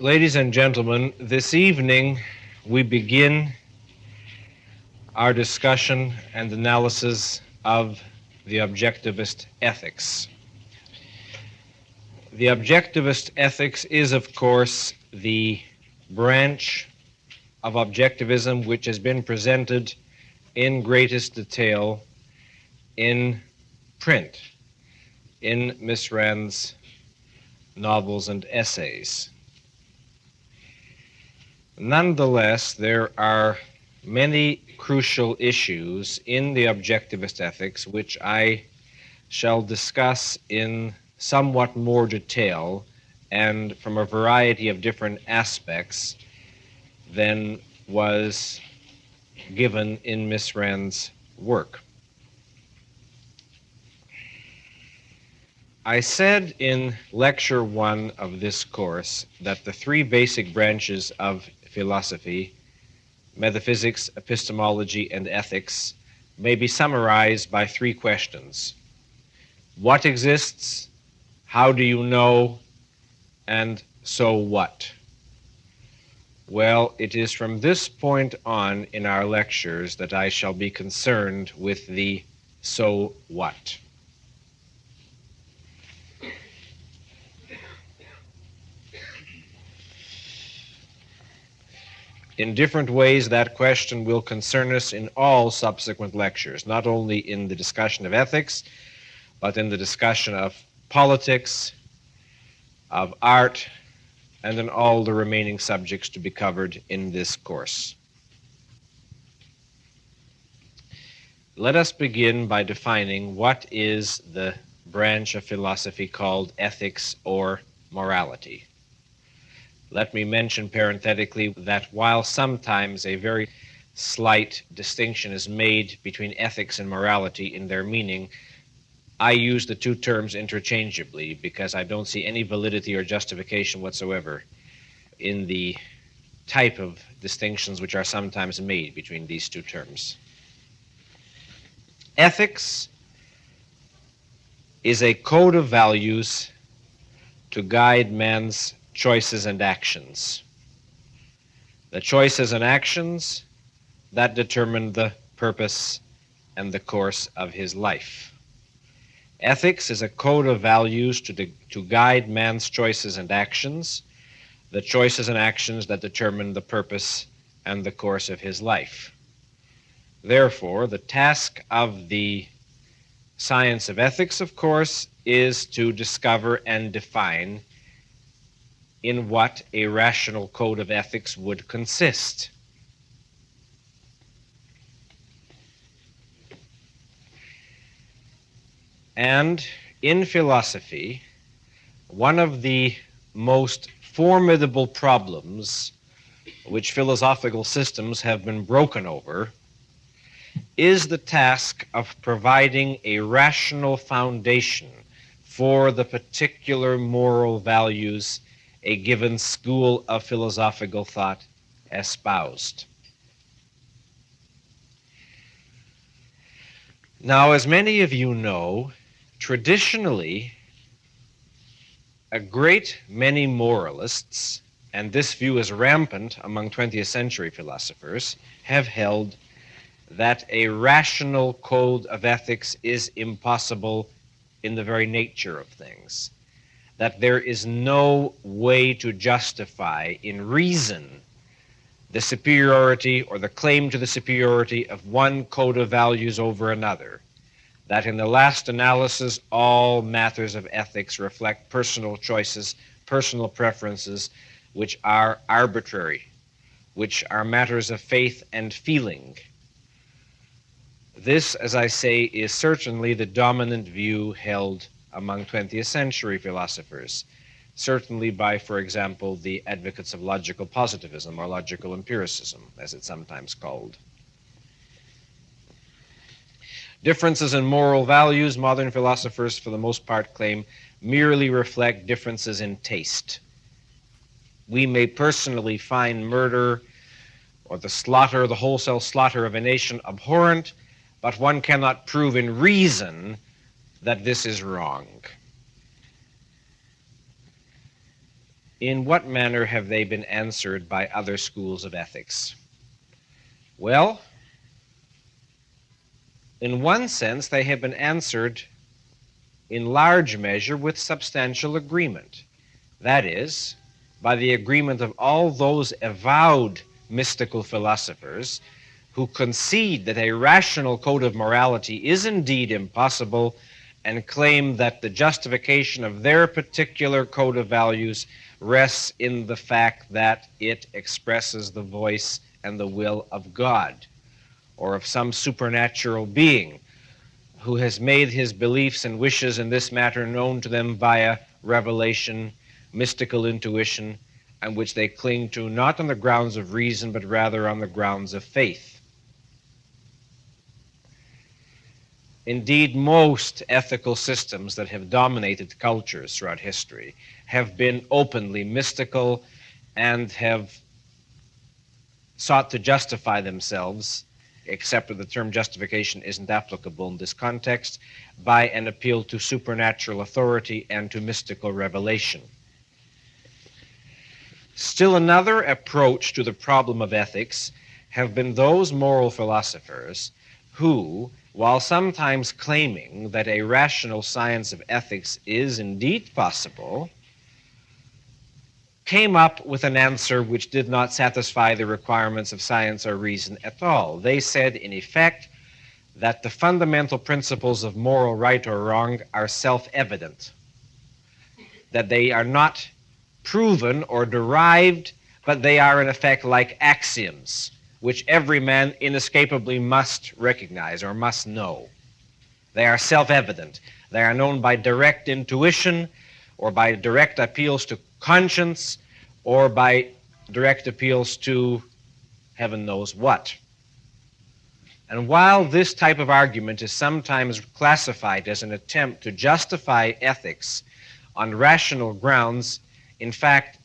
Ladies and gentlemen, this evening we begin our discussion and analysis of the Objectivist ethics. The Objectivist ethics is, of course, the branch of Objectivism which has been presented in greatest detail in print, in Miss Rand's novels and essays. Nonetheless, there are many crucial issues in the Objectivist ethics which I shall discuss in somewhat more detail and from a variety of different aspects than was given in Miss Rand's work. I said in Lecture 1 of this course that the three basic branches of philosophy, metaphysics, epistemology, and ethics, may be summarized by three questions. What exists? How do you know? And so what? Well, it is from this point on in our lectures that I shall be concerned with the so what. In different ways, that question will concern us in all subsequent lectures, not only in the discussion of ethics, but in the discussion of politics, of art, and in all the remaining subjects to be covered in this course. Let us begin by defining what is the branch of philosophy called ethics or morality. Let me mention parenthetically that while sometimes a very slight distinction is made between ethics and morality in their meaning, I use the two terms interchangeably because I don't see any validity or justification whatsoever in the type of distinctions which are sometimes made between these two terms. Ethics is a code of values to guide man's choices and actions. The choices and actions that determine the purpose and the course of his life. Ethics is a code of values to guide man's choices and actions, the choices and actions that determine the purpose and the course of his life. Therefore, the task of the science of ethics, of course, is to discover and define in what a rational code of ethics would consist. And in philosophy, one of the most formidable problems which philosophical systems have been broken over is the task of providing a rational foundation for the particular moral values a given school of philosophical thought espoused. Now, as many of you know, traditionally, a great many moralists, and this view is rampant among 20th century philosophers, have held that a rational code of ethics is impossible in the very nature of things, that there is no way to justify in reason the superiority or the claim to the superiority of one code of values over another, that in the last analysis all matters of ethics reflect personal choices, personal preferences, which are arbitrary, which are matters of faith and feeling. This, as I say, is certainly the dominant view held among 20th century philosophers, certainly by, for example, the advocates of logical positivism or logical empiricism, as it's sometimes called. Differences in moral values, modern philosophers for the most part claim, merely reflect differences in taste. We may personally find murder or the slaughter, the wholesale slaughter of a nation abhorrent, but one cannot prove in reason that this is wrong. In what manner have they been answered by other schools of ethics? Well, in one sense, they have been answered in large measure with substantial agreement. That is, by the agreement of all those avowed mystical philosophers who concede that a rational code of morality is indeed impossible and claim that the justification of their particular code of values rests in the fact that it expresses the voice and the will of God, or of some supernatural being who has made his beliefs and wishes in this matter known to them via revelation, mystical intuition, and which they cling to not on the grounds of reason, but rather on the grounds of faith. Indeed, most ethical systems that have dominated cultures throughout history have been openly mystical and have sought to justify themselves, except that the term justification isn't applicable in this context, by an appeal to supernatural authority and to mystical revelation. Still another approach to the problem of ethics have been those moral philosophers who, while sometimes claiming that a rational science of ethics is indeed possible, came up with an answer which did not satisfy the requirements of science or reason at all. They said, in effect, that the fundamental principles of moral right or wrong are self-evident, that they are not proven or derived, but they are in effect like axioms, which every man inescapably must recognize or must know. They are self-evident. They are known by direct intuition or by direct appeals to conscience or by direct appeals to heaven knows what. And while this type of argument is sometimes classified as an attempt to justify ethics on rational grounds, in fact,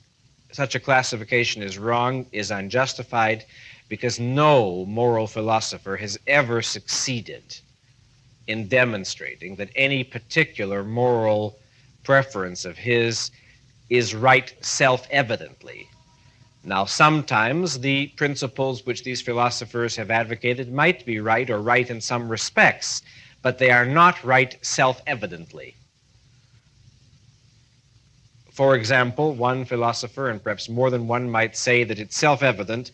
such a classification is wrong, is unjustified, because no moral philosopher has ever succeeded in demonstrating that any particular moral preference of his is right self-evidently. Now, sometimes the principles which these philosophers have advocated might be right or right in some respects, but they are not right self-evidently. For example, one philosopher, and perhaps more than one, might say that it's self-evident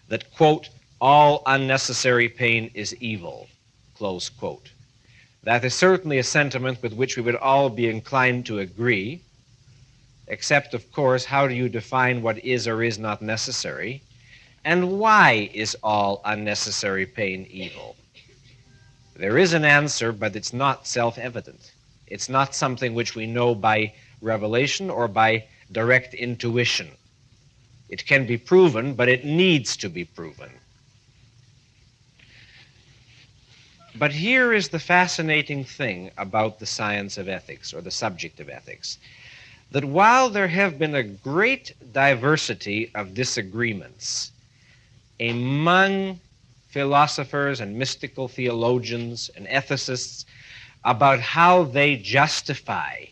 that, quote, all unnecessary pain is evil, close quote. That is certainly a sentiment with which we would all be inclined to agree, except, of course, how do you define what is or is not necessary, and why is all unnecessary pain evil? There is an answer, but it's not self-evident. It's not something which we know by revelation or by direct intuition. It can be proven, but it needs to be proven. But here is the fascinating thing about the science of ethics, or the subject of ethics, that while there have been a great diversity of disagreements among philosophers and mystical theologians and ethicists about how they justify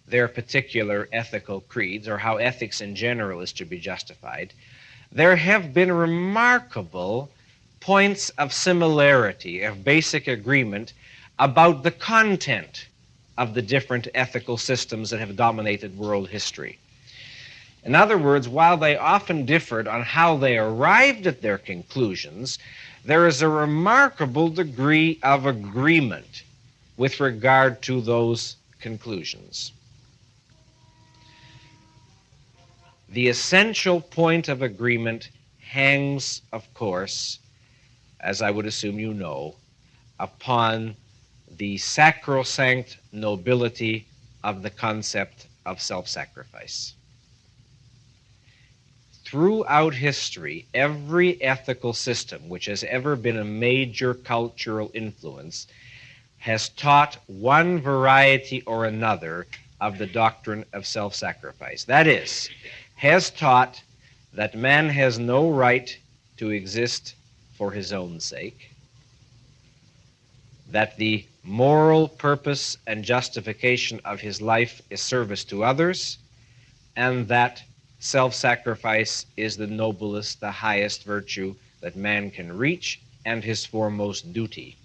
their particular ethical creeds, or how ethics in general is to be justified, there have been remarkable points of similarity, of basic agreement about the content of the different ethical systems that have dominated world history. In other words, while they often differed on how they arrived at their conclusions, there is a remarkable degree of agreement with regard to those conclusions. The essential point of agreement hangs, of course, as I would assume you know, upon the sacrosanct nobility of the concept of self-sacrifice. Throughout history, every ethical system which has ever been a major cultural influence has taught one variety or another of the doctrine of self-sacrifice. That is, has taught that man has no right to exist for his own sake, that the moral purpose and justification of his life is service to others, and that self-sacrifice is the noblest, the highest virtue that man can reach, and his foremost duty.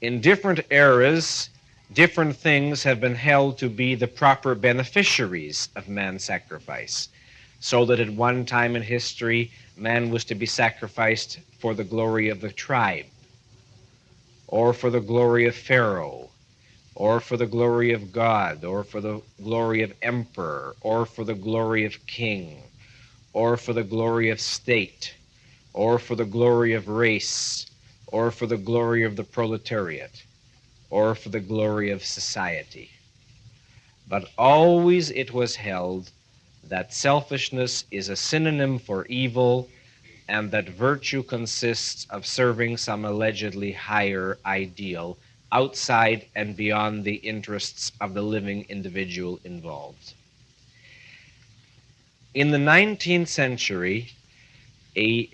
In different eras, different things have been held to be the proper beneficiaries of man's sacrifice, so that at one time in history, man was to be sacrificed for the glory of the tribe, or for the glory of Pharaoh, or for the glory of God, or for the glory of emperor, or for the glory of king, or for the glory of state, or for the glory of race, or for the glory of the proletariat, or for the glory of society. But always it was held that selfishness is a synonym for evil, and that virtue consists of serving some allegedly higher ideal outside and beyond the interests of the living individual involved. In the 19th century, a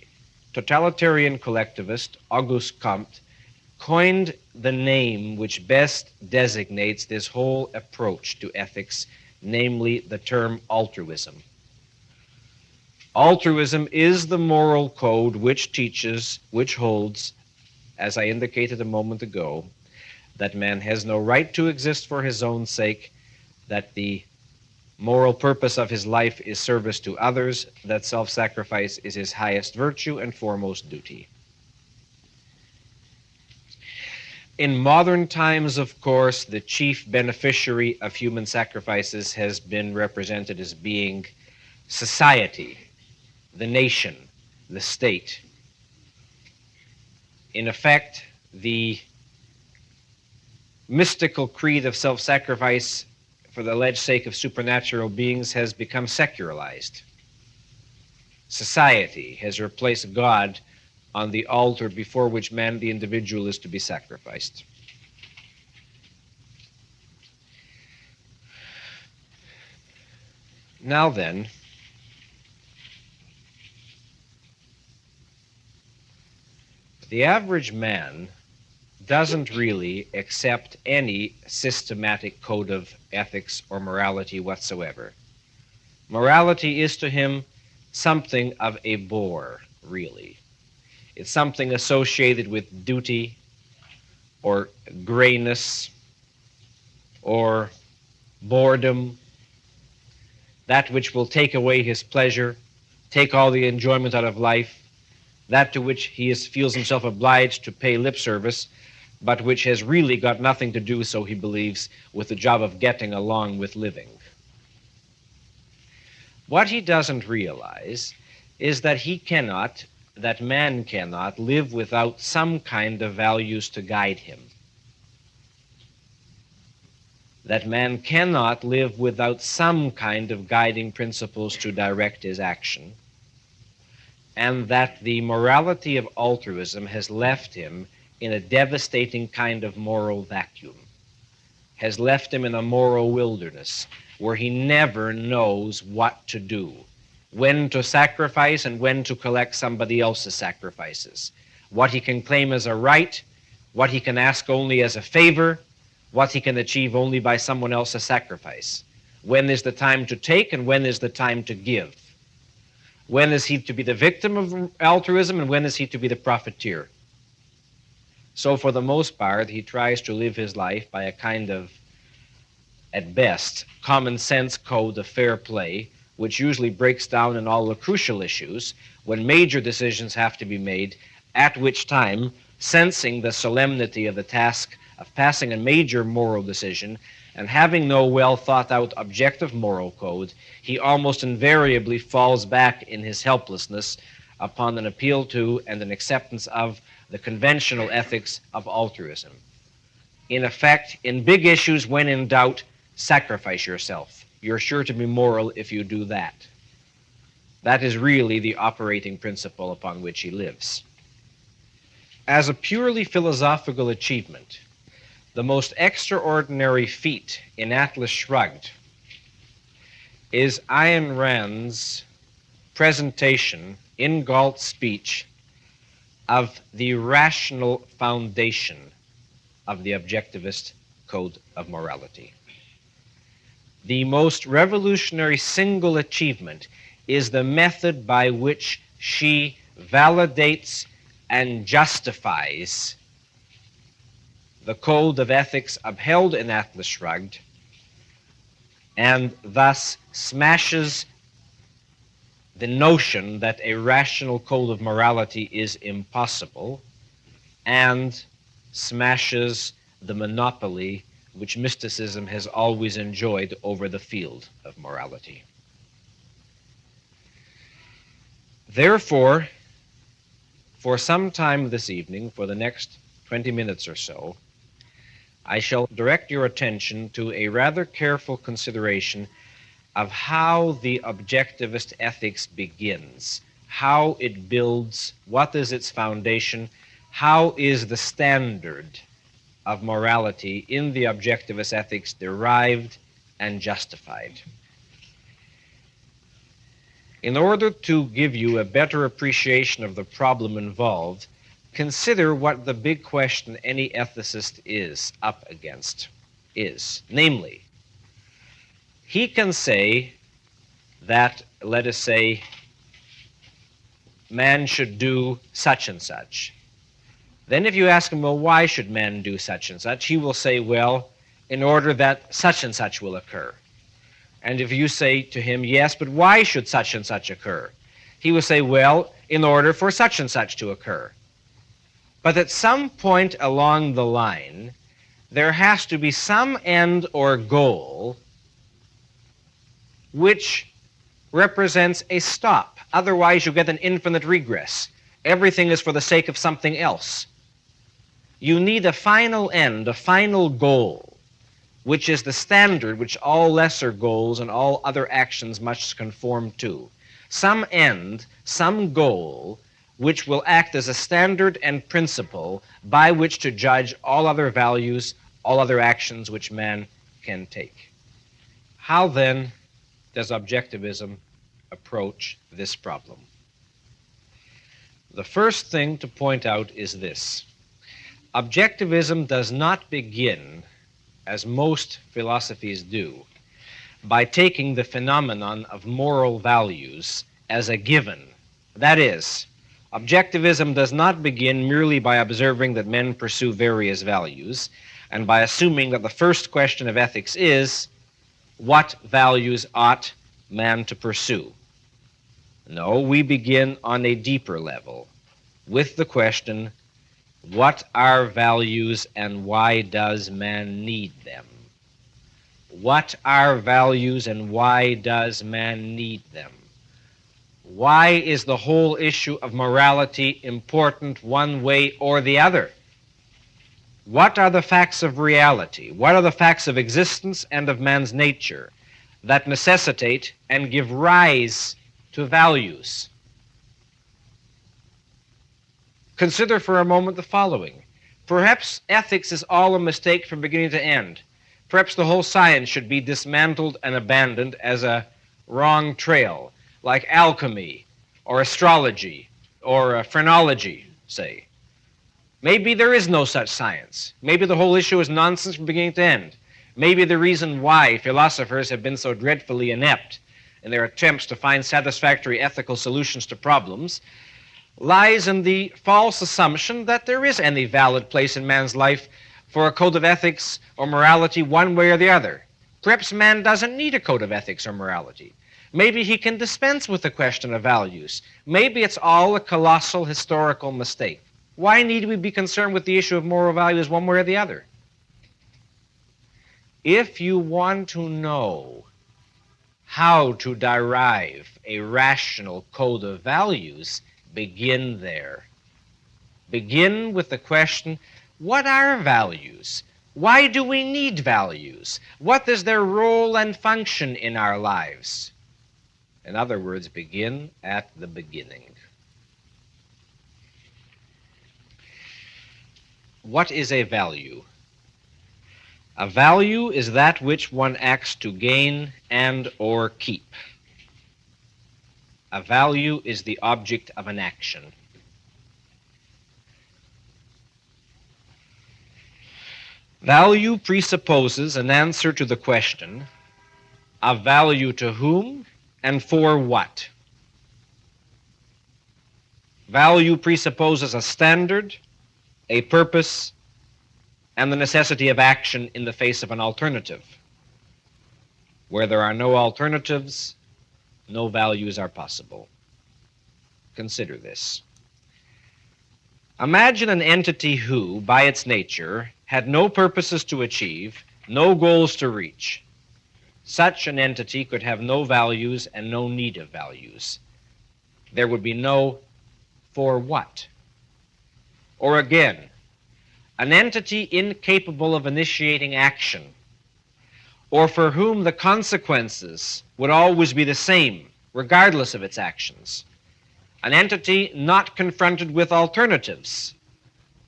totalitarian collectivist, Auguste Comte, coined the name which best designates this whole approach to ethics, namely the term altruism. Altruism is the moral code which teaches, which holds, as I indicated a moment ago, that man has no right to exist for his own sake, that the moral purpose of his life is service to others, that self-sacrifice is his highest virtue and foremost duty. In modern times, of course, the chief beneficiary of human sacrifices has been represented as being society, the nation, the state. In effect, the mystical creed of self-sacrifice for the alleged sake of supernatural beings has become secularized. Society has replaced God on the altar before which man, the individual, is to be sacrificed. Now then, the average man doesn't really accept any systematic code of ethics or morality whatsoever. Morality is to him something of a bore, really. It's something associated with duty or grayness or boredom, that which will take away his pleasure, take all the enjoyment out of life, that to which he feels himself obliged to pay lip service, but which has really got nothing to do, so he believes, with the job of getting along with living. What he doesn't realize is that man cannot live without some kind of values to guide him. That man cannot live without some kind of guiding principles to direct his action, and that the morality of altruism has left him in a devastating kind of moral vacuum, has left him in a moral wilderness where he never knows what to do, when to sacrifice and when to collect somebody else's sacrifices, what he can claim as a right, what he can ask only as a favor, what he can achieve only by someone else's sacrifice. When is the time to take and when is the time to give? When is he to be the victim of altruism and when is he to be the profiteer? So for the most part, he tries to live his life by a kind of, at best, common sense code of fair play, which usually breaks down in all the crucial issues when major decisions have to be made, at which time, sensing the solemnity of the task of passing a major moral decision and having no well thought out objective moral code, he almost invariably falls back in his helplessness upon an appeal to and an acceptance of the conventional ethics of altruism. In effect, in big issues, when in doubt, sacrifice yourself. You're sure to be moral if you do that. That is really the operating principle upon which he lives. As a purely philosophical achievement, the most extraordinary feat in Atlas Shrugged is Ayn Rand's presentation in Galt's speech of the rational foundation of the objectivist code of morality. the most revolutionary single achievement is the method by which she validates and justifies the code of ethics upheld in Atlas Shrugged, and thus smashes the notion that a rational code of morality is impossible, and smashes the monopoly which mysticism has always enjoyed over the field of morality. Therefore, for some time this evening, for the next 20 minutes or so, I shall direct your attention to a rather careful consideration of how the objectivist ethics begins, how it builds, what is its foundation, how is the standard of morality in the objectivist ethics derived and justified. In order to give you a better appreciation of the problem involved, consider what the big question any ethicist is up against is. Namely, he can say that, let us say, man should do such and such. Then if you ask him, well, why should man do such and such? He will say, well, in order that such and such will occur. And if you say to him, yes, but why should such and such occur? He will say, well, in order for such and such to occur. But at some point along the line, there has to be some end or goal which represents a stop. Otherwise, you get an infinite regress. Everything is for the sake of something else. You need a final end, a final goal, which is the standard which all lesser goals and all other actions must conform to. Some end, some goal, which will act as a standard and principle by which to judge all other values, all other actions which man can take. How then does objectivism approach this problem? The first thing to point out is this. Objectivism does not begin, as most philosophies do, by taking the phenomenon of moral values as a given. That is, objectivism does not begin merely by observing that men pursue various values and by assuming that the first question of ethics is, what values ought man to pursue? No, we begin on a deeper level with the question, what are values and why does man need them? What are values and why does man need them? Why is the whole issue of morality important one way or the other? What are the facts of reality? What are the facts of existence and of man's nature that necessitate and give rise to values? Consider for a moment the following. Perhaps ethics is all a mistake from beginning to end. Perhaps the whole science should be dismantled and abandoned as a wrong trail, like alchemy or astrology or phrenology, say. Maybe there is no such science. Maybe the whole issue is nonsense from beginning to end. Maybe the reason why philosophers have been so dreadfully inept in their attempts to find satisfactory ethical solutions to problems lies in the false assumption that there is any valid place in man's life for a code of ethics or morality one way or the other. Perhaps man doesn't need a code of ethics or morality. Maybe he can dispense with the question of values. Maybe it's all a colossal historical mistake. Why need we be concerned with the issue of moral values one way or the other? If you want to know how to derive a rational code of values, begin there. Begin with the question, what are values? Why do we need values? What is their role and function in our lives? In other words, begin at the beginning. What is a value? A value is that which one acts to gain and or keep. A value is the object of an action. Value presupposes an answer to the question, of value to whom and for what. Value presupposes a standard, a purpose, and the necessity of action in the face of an alternative. Where there are no alternatives, no values are possible. Consider this. Imagine an entity who, by its nature, had no purposes to achieve, no goals to reach. Such an entity could have no values and no need of values. There would be no for what. Or again, an entity incapable of initiating action, or for whom the consequences would always be the same, regardless of its actions. An entity not confronted with alternatives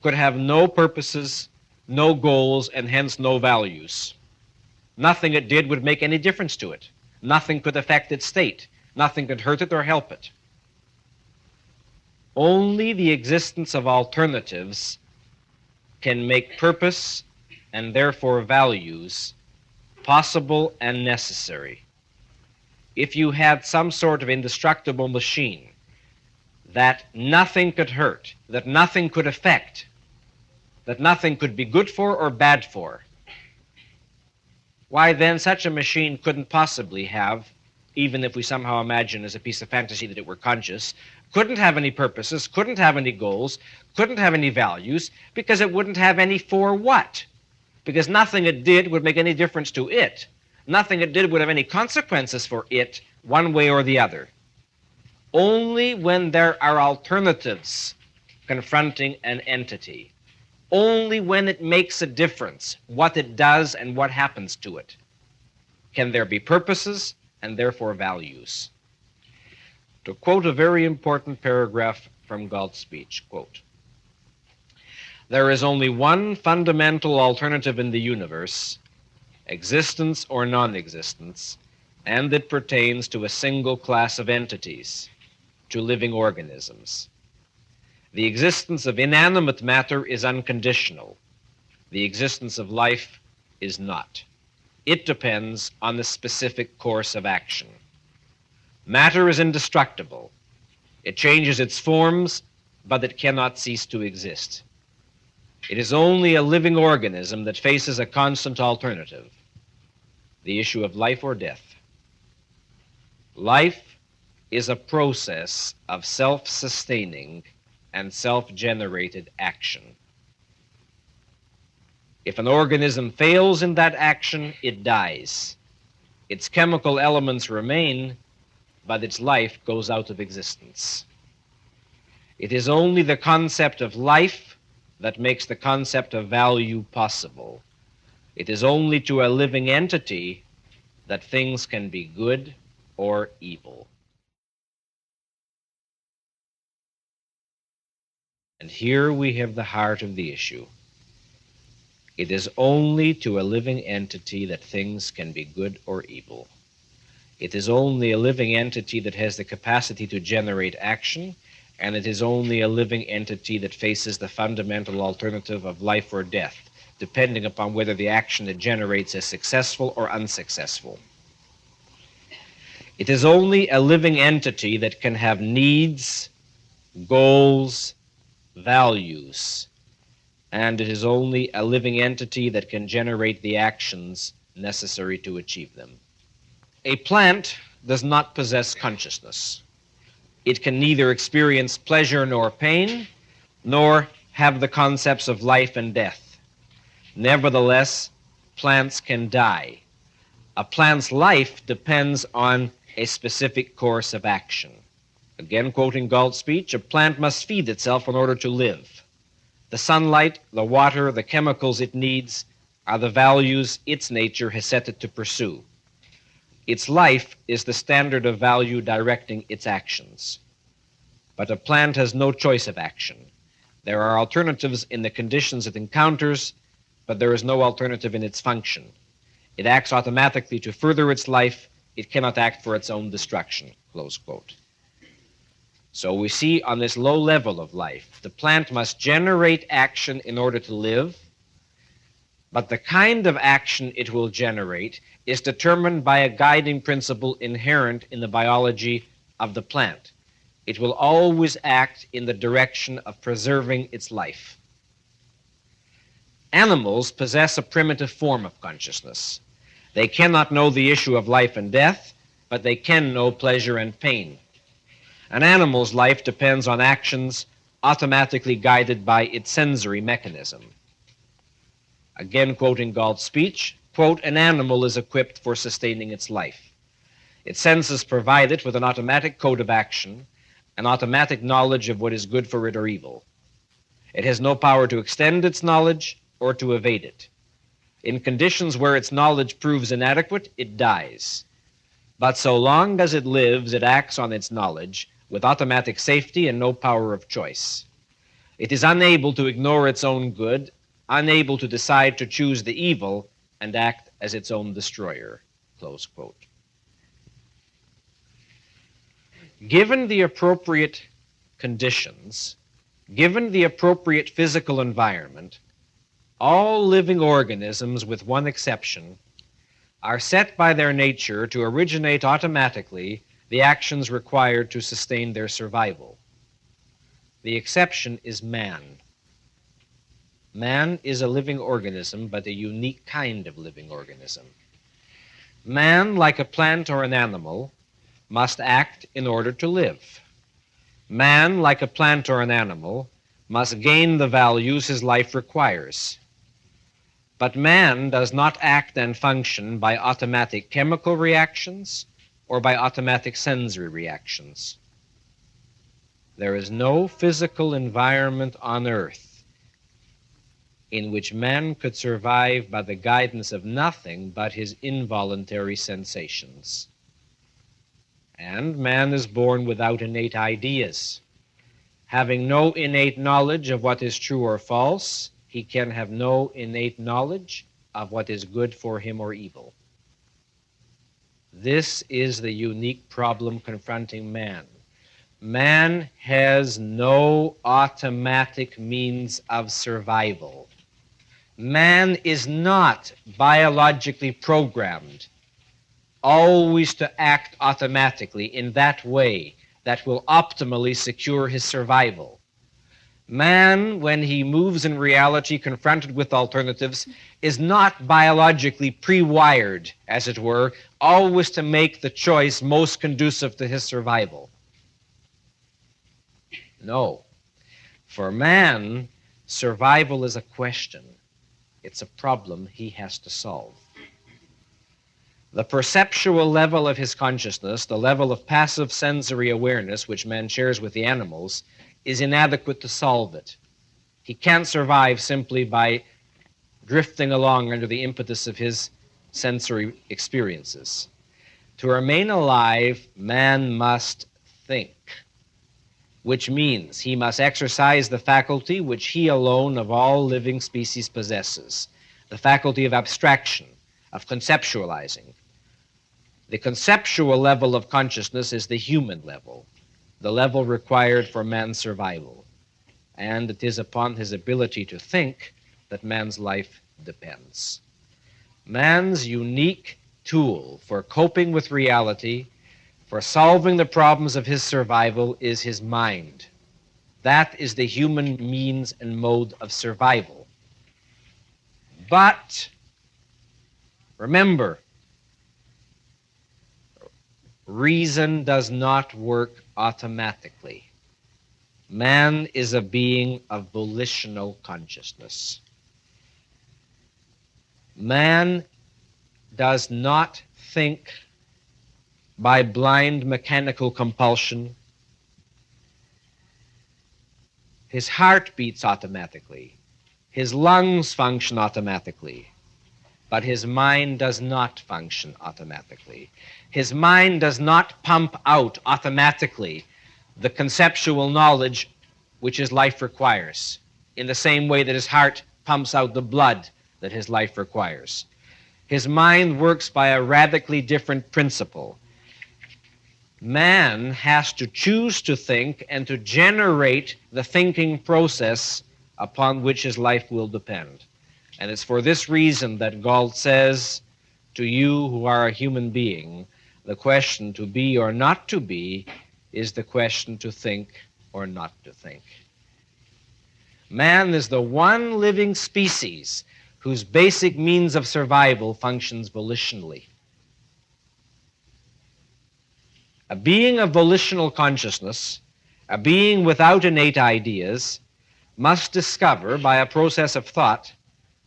could have no purposes, no goals, and hence no values. Nothing it did would make any difference to it. Nothing could affect its state. Nothing could hurt it or help it. Only the existence of alternatives can make purpose and therefore values possible and necessary. If you had some sort of indestructible machine that nothing could hurt, that nothing could affect, that nothing could be good for or bad for, why then such a machine couldn't possibly have, even if we somehow imagine as a piece of fantasy that it were conscious, couldn't have any purposes, couldn't have any goals, couldn't have any values, because it wouldn't have any for what. Because nothing it did would make any difference to it. Nothing it did would have any consequences for it, one way or the other. Only when there are alternatives confronting an entity, only when it makes a difference what it does and what happens to it, can there be purposes and therefore values. To quote a very important paragraph from Galt's speech, quote, "There is only one fundamental alternative in the universe, existence or non-existence, and it pertains to a single class of entities, to living organisms. The existence of inanimate matter is unconditional. The existence of life is not. It depends on the specific course of action. Matter is indestructible. It changes its forms, but it cannot cease to exist. It is only a living organism that faces a constant alternative, the issue of life or death. Life is a process of self-sustaining and self-generated action. If an organism fails in that action, it dies. Its chemical elements remain, but its life goes out of existence. It is only the concept of life that makes the concept of value possible. It is only to a living entity that things can be good or evil." And here we have the heart of the issue. It is only to a living entity that things can be good or evil. It is only a living entity that has the capacity to generate action, and it is only a living entity that faces the fundamental alternative of life or death, depending upon whether the action it generates is successful or unsuccessful. It is only a living entity that can have needs, goals, values, and it is only a living entity that can generate the actions necessary to achieve them. A plant does not possess consciousness. It can neither experience pleasure nor pain, nor have the concepts of life and death. Nevertheless, plants can die. A plant's life depends on a specific course of action. Again, quoting Galt's speech, a plant must feed itself in order to live. The sunlight, the water, the chemicals it needs are the values its nature has set it to pursue. Its life is the standard of value directing its actions. But a plant has no choice of action. There are alternatives in the conditions it encounters, but there is no alternative in its function. It acts automatically to further its life. It cannot act for its own destruction, close quote. So we see on this low level of life, the plant must generate action in order to live, but the kind of action it will generate is determined by a guiding principle inherent in the biology of the plant. It will always act in the direction of preserving its life. Animals possess a primitive form of consciousness. They cannot know the issue of life and death, but they can know pleasure and pain. An animal's life depends on actions automatically guided by its sensory mechanism. Again, quoting Galt's speech, quote, "An animal is equipped for sustaining its life. Its senses provide it with an automatic code of action, an automatic knowledge of what is good for it or evil. It has no power to extend its knowledge or to evade it. In conditions where its knowledge proves inadequate, it dies. But so long as it lives, it acts on its knowledge with automatic safety and no power of choice. It is unable to ignore its own good, unable to decide to choose the evil and act as its own destroyer." Close quote. Given the appropriate conditions, given the appropriate physical environment, all living organisms, with one exception, are set by their nature to originate automatically the actions required to sustain their survival. The exception is man. Man is a living organism, but a unique kind of living organism. Man, like a plant or an animal, must act in order to live. Man, like a plant or an animal, must gain the values his life requires. But man does not act and function by automatic chemical reactions or by automatic sensory reactions. There is no physical environment on earth in which man could survive by the guidance of nothing but his involuntary sensations. And man is born without innate ideas. Having no innate knowledge of what is true or false, he can have no innate knowledge of what is good for him or evil. This is the unique problem confronting man. Man has no automatic means of survival. Man is not biologically programmed always to act automatically in that way that will optimally secure his survival. Man, when he moves in reality confronted with alternatives, is not biologically pre-wired, as it were, always to make the choice most conducive to his survival. No. For man, survival is a question. It's a problem he has to solve. The perceptual level of his consciousness, the level of passive sensory awareness which man shares with the animals, is inadequate to solve it. He can't survive simply by drifting along under the impetus of his sensory experiences. To remain alive, man must think, which means he must exercise the faculty which he alone of all living species possesses, the faculty of abstraction, of conceptualizing. The conceptual level of consciousness is the human level, the level required for man's survival, and it is upon his ability to think that man's life depends. Man's unique tool for coping with reality, for solving the problems of his survival, is his mind. That is the human means and mode of survival. But remember, reason does not work automatically. Man is a being of volitional consciousness. Man does not think by blind mechanical compulsion. His heart beats automatically. His lungs function automatically. But his mind does not function automatically. His mind does not pump out automatically the conceptual knowledge which his life requires, in the same way that his heart pumps out the blood that his life requires. His mind works by a radically different principle. Man has to choose to think and to generate the thinking process upon which his life will depend. And it's for this reason that Galt says, to you who are a human being, the question to be or not to be is the question to think or not to think. Man is the one living species whose basic means of survival functions volitionally. A being of volitional consciousness, a being without innate ideas, must discover by a process of thought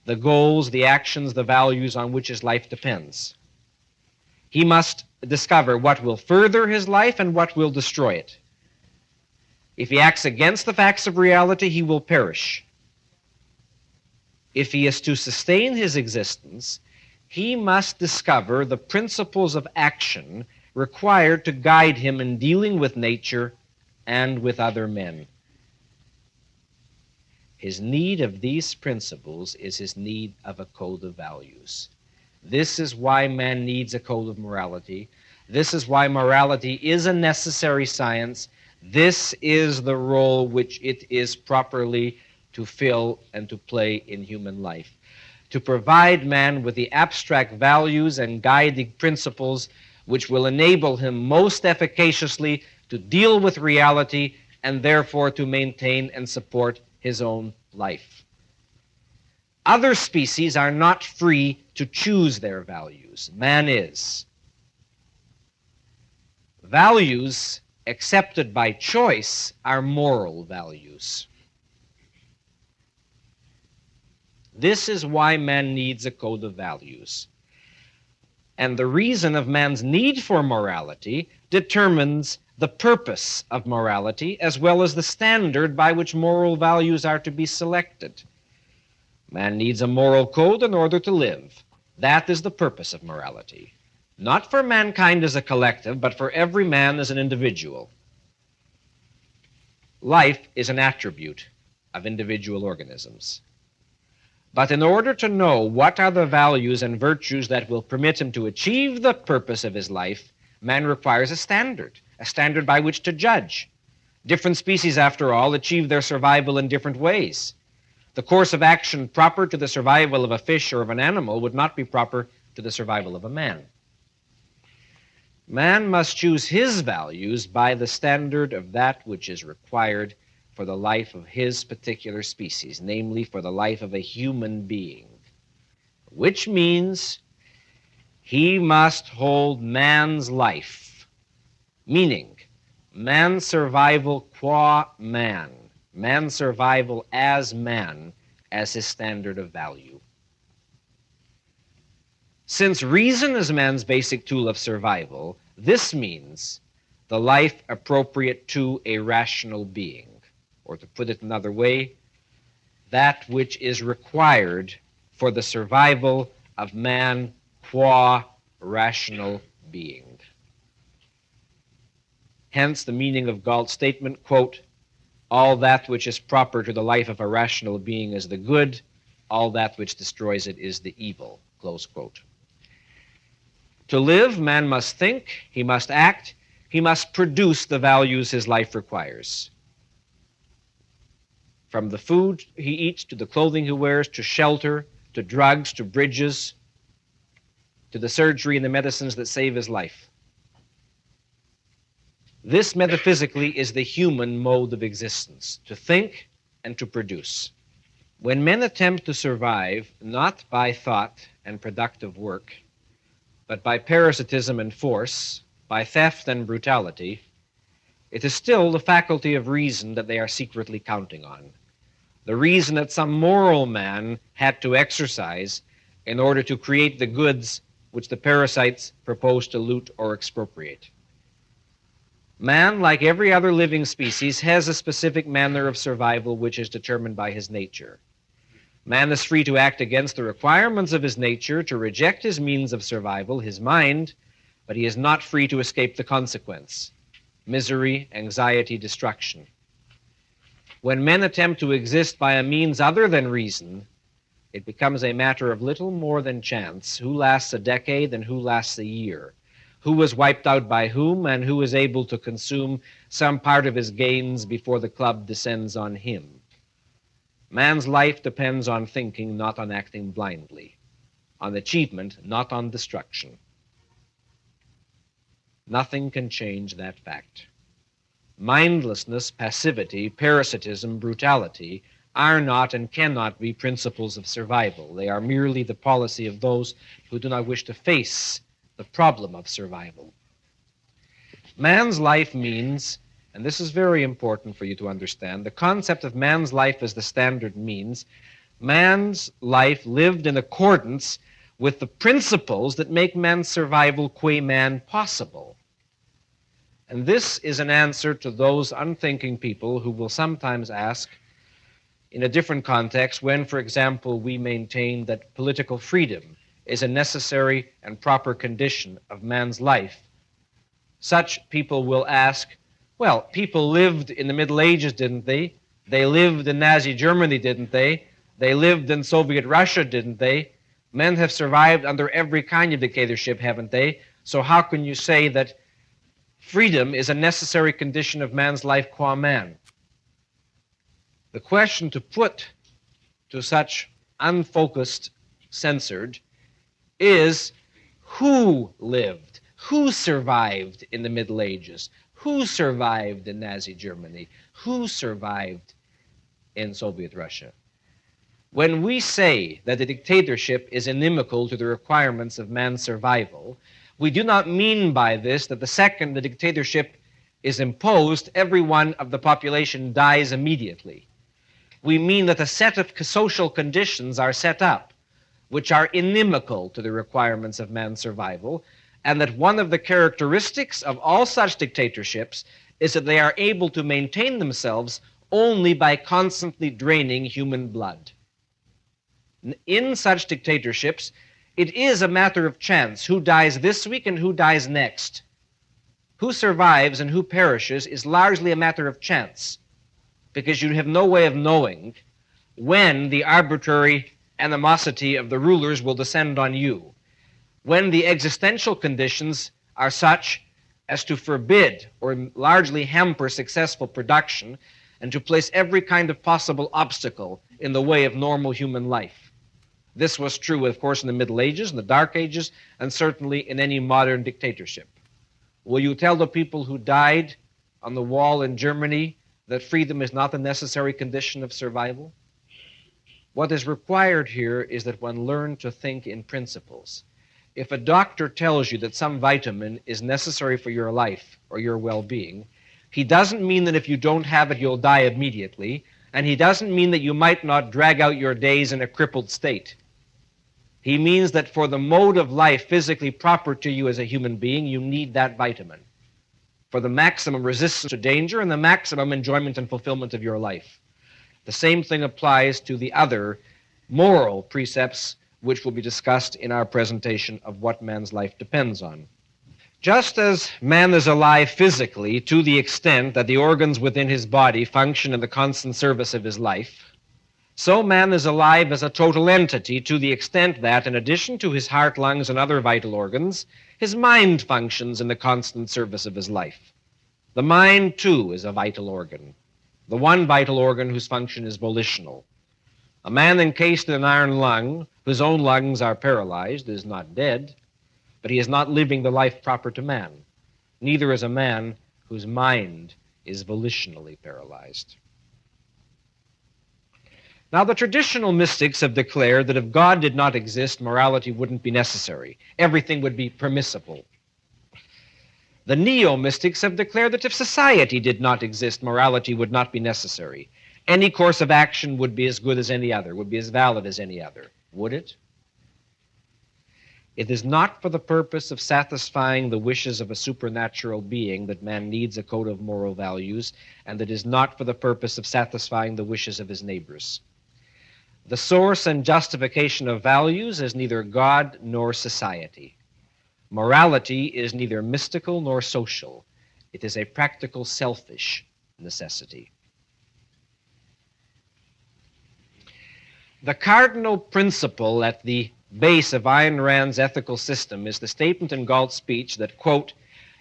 the goals, the actions, the values on which his life depends. He must discover what will further his life and what will destroy it. If he acts against the facts of reality, he will perish. If he is to sustain his existence, he must discover the principles of action required to guide him in dealing with nature and with other men. His need of these principles is his need of a code of values. This is why man needs a code of morality. This is why morality is a necessary science. This is the role which it is properly to fill and to play in human life, to provide man with the abstract values and guiding principles which will enable him most efficaciously to deal with reality and therefore to maintain and support his own life. Other species are not free to choose their values. Man is. Values accepted by choice are moral values. This is why man needs a code of values. And the reason of man's need for morality determines the purpose of morality as well as the standard by which moral values are to be selected. Man needs a moral code in order to live. That is the purpose of morality. Not for mankind as a collective, but for every man as an individual. Life is an attribute of individual organisms. But in order to know what are the values and virtues that will permit him to achieve the purpose of his life, man requires a standard by which to judge. Different species, after all, achieve their survival in different ways. The course of action proper to the survival of a fish or of an animal would not be proper to the survival of a man. Man must choose his values by the standard of that which is required for the life of his particular species, namely for the life of a human being, which means he must hold man's life, meaning man's survival qua man, man's survival as man, as his standard of value. Since reason is man's basic tool of survival, this means the life appropriate to a rational being. Or to put it another way, that which is required for the survival of man qua rational being. Hence the meaning of Galt's statement, quote, all that which is proper to the life of a rational being is the good, all that which destroys it is the evil, close quote. To live, man must think, he must act, he must produce the values his life requires. From the food he eats, to the clothing he wears, to shelter, to drugs, to bridges, to the surgery and the medicines that save his life. This, metaphysically, is the human mode of existence, to think and to produce. When men attempt to survive, not by thought and productive work, but by parasitism and force, by theft and brutality, it is still the faculty of reason that they are secretly counting on. The reason that some moral man had to exercise in order to create the goods which the parasites propose to loot or expropriate. Man, like every other living species, has a specific manner of survival which is determined by his nature. Man is free to act against the requirements of his nature, to reject his means of survival, his mind, but he is not free to escape the consequence: misery, anxiety, destruction. When men attempt to exist by a means other than reason, it becomes a matter of little more than chance who lasts a decade and who lasts a year, who was wiped out by whom, and who is able to consume some part of his gains before the club descends on him. Man's life depends on thinking, not on acting blindly, on achievement, not on destruction. Nothing can change that fact. Mindlessness, passivity, parasitism, brutality are not and cannot be principles of survival. They are merely the policy of those who do not wish to face the problem of survival. Man's life means, and this is very important for you to understand, the concept of man's life as the standard means man's life lived in accordance with the principles that make man's survival qua man possible. And this is an answer to those unthinking people who will sometimes ask, in a different context, when, for example, we maintain that political freedom is a necessary and proper condition of man's life. Such people will ask, well, people lived in the Middle Ages, didn't they? They lived in Nazi Germany, didn't they? They lived in Soviet Russia, didn't they? Men have survived under every kind of dictatorship, haven't they? So how can you say that freedom is a necessary condition of man's life qua man? The question to put to such unfocused, censored, is who lived? Who survived in the Middle Ages? Who survived in Nazi Germany? Who survived in Soviet Russia? When we say that a dictatorship is inimical to the requirements of man's survival, we do not mean by this that the second the dictatorship is imposed, everyone of the population dies immediately. We mean that a set of social conditions are set up which are inimical to the requirements of man's survival, and that one of the characteristics of all such dictatorships is that they are able to maintain themselves only by constantly draining human blood. In such dictatorships, it is a matter of chance who dies this week and who dies next. Who survives and who perishes is largely a matter of chance, because you have no way of knowing when the arbitrary animosity of the rulers will descend on you, when the existential conditions are such as to forbid or largely hamper successful production and to place every kind of possible obstacle in the way of normal human life. This was true, of course, in the Middle Ages, in the Dark Ages, and certainly in any modern dictatorship. Will you tell the people who died on the wall in Germany that freedom is not a necessary condition of survival? What is required here is that one learn to think in principles. If a doctor tells you that some vitamin is necessary for your life or your well-being, he doesn't mean that if you don't have it, you'll die immediately, and he doesn't mean that you might not drag out your days in a crippled state. He means that for the mode of life physically proper to you as a human being, you need that vitamin for the maximum resistance to danger and the maximum enjoyment and fulfillment of your life. The same thing applies to the other moral precepts which will be discussed in our presentation of what man's life depends on. Just as man is alive physically to the extent that the organs within his body function in the constant service of his life, so man is alive as a total entity to the extent that, in addition to his heart, lungs, and other vital organs, his mind functions in the constant service of his life. The mind, too, is a vital organ, the one vital organ whose function is volitional. A man encased in an iron lung, whose own lungs are paralyzed, is not dead, but he is not living the life proper to man. Neither is a man whose mind is volitionally paralyzed. Now, the traditional mystics have declared that if God did not exist, morality wouldn't be necessary. Everything would be permissible. The neo-mystics have declared that if society did not exist, morality would not be necessary. Any course of action would be as good as any other, would be as valid as any other. Would it? It is not for the purpose of satisfying the wishes of a supernatural being that man needs a code of moral values, and it is not for the purpose of satisfying the wishes of his neighbors. The source and justification of values is neither God nor society. Morality is neither mystical nor social. It is a practical, selfish necessity. The cardinal principle at the base of Ayn Rand's ethical system is the statement in Galt's speech that, quote,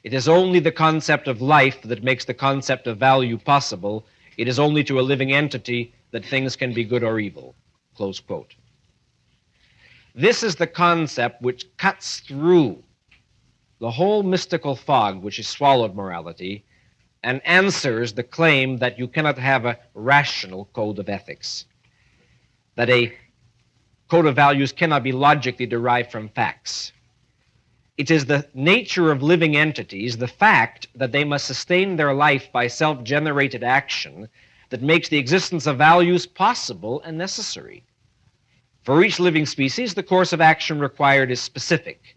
"It is only the concept of life that makes the concept of value possible. It is only to a living entity that things can be good or evil, close quote. This is the concept which cuts through the whole mystical fog which has swallowed morality and answers the claim that you cannot have a rational code of ethics, that a code of values cannot be logically derived from facts. It is the nature of living entities, the fact that they must sustain their life by self-generated action, that makes the existence of values possible and necessary. For each living species, the course of action required is specific.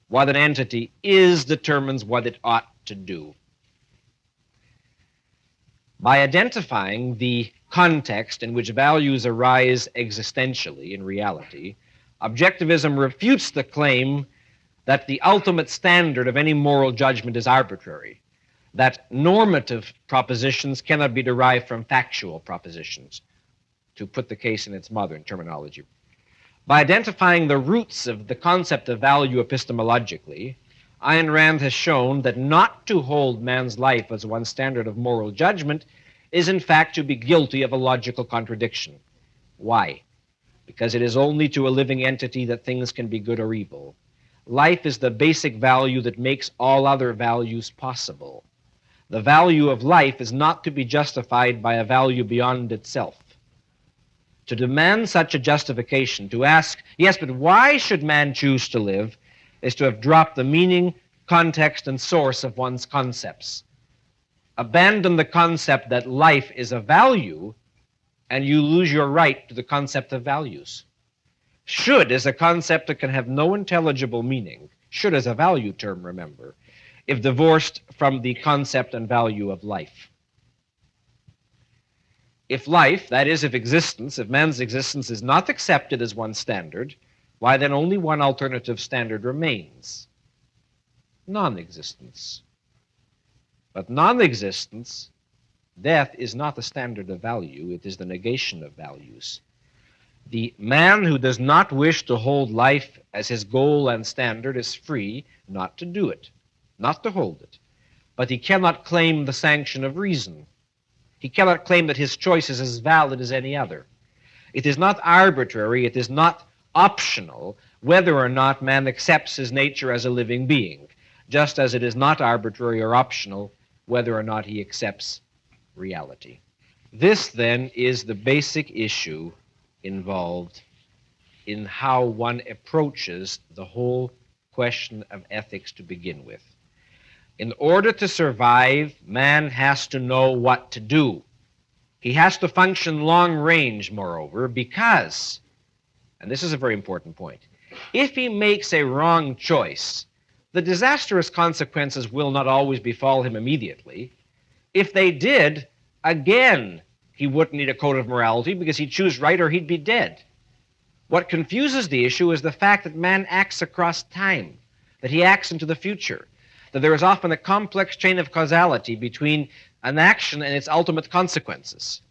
What an entity is determines what it ought to do. By identifying the context in which values arise existentially in reality, objectivism refutes the claim that the ultimate standard of any moral judgment is arbitrary, that normative propositions cannot be derived from factual propositions, to put the case in its modern terminology. By identifying the roots of the concept of value epistemologically, Ayn Rand has shown that not to hold man's life as one standard of moral judgment is in fact to be guilty of a logical contradiction. Why? Because it is only to a living entity that things can be good or evil. Life is the basic value that makes all other values possible. The value of life is not to be justified by a value beyond itself. To demand such a justification, to ask, yes, but why should man choose to live, is to have dropped the meaning, context, and source of one's concepts. Abandon the concept that life is a value, and you lose your right to the concept of values. Should is a concept that can have no intelligible meaning. Should is a value term, remember, if divorced from the concept and value of life. If life, that is, if existence, if man's existence is not accepted as one standard, why then only one alternative standard remains: non-existence. But non-existence, death, is not the standard of value, it is the negation of values. The man who does not wish to hold life as his goal and standard is free not to do it, not to hold it. But he cannot claim the sanction of reason. He cannot claim that his choice is as valid as any other. It is not arbitrary, it is not optional whether or not man accepts his nature as a living being, just as it is not arbitrary or optional whether or not he accepts reality. This, then, is the basic issue involved in how one approaches the whole question of ethics to begin with. In order to survive, man has to know what to do. He has to function long range, moreover, because, and this is a very important point, if he makes a wrong choice, the disastrous consequences will not always befall him immediately. If they did, again, he wouldn't need a code of morality because he'd choose right or he'd be dead. What confuses the issue is the fact that man acts across time, that he acts into the future, that there is often a complex chain of causality between an action and its ultimate consequences.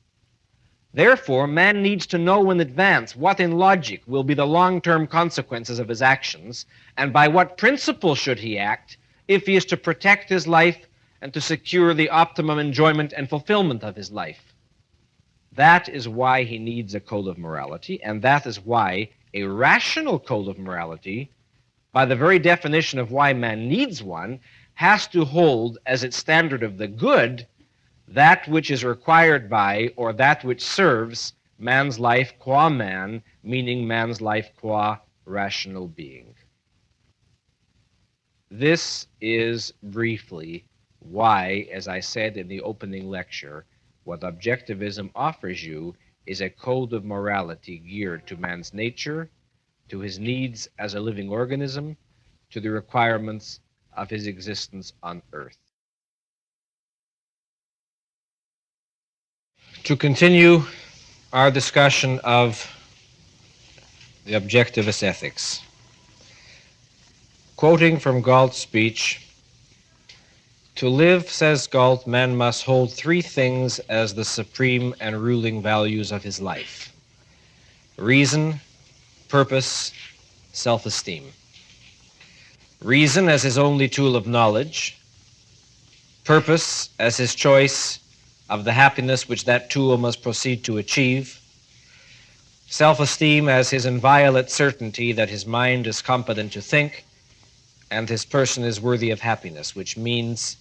Therefore, man needs to know in advance what in logic will be the long-term consequences of his actions, and by what principle should he act if he is to protect his life and to secure the optimum enjoyment and fulfillment of his life. That is why he needs a code of morality, and that is why a rational code of morality, by the very definition of why man needs one, has to hold as its standard of the good that which is required by, or that which serves, man's life qua man, meaning man's life qua rational being. This is briefly why, as I said in the opening lecture, what objectivism offers you is a code of morality geared to man's nature, to his needs as a living organism, to the requirements of his existence on earth. To continue our discussion of the objectivist ethics, quoting from Galt's speech, "To live, says Galt, man must hold three things as the supreme and ruling values of his life: reason, purpose, self-esteem. Reason as his only tool of knowledge, purpose as his choice of the happiness which that tool must proceed to achieve, self-esteem as his inviolate certainty that his mind is competent to think and his person is worthy of happiness, which means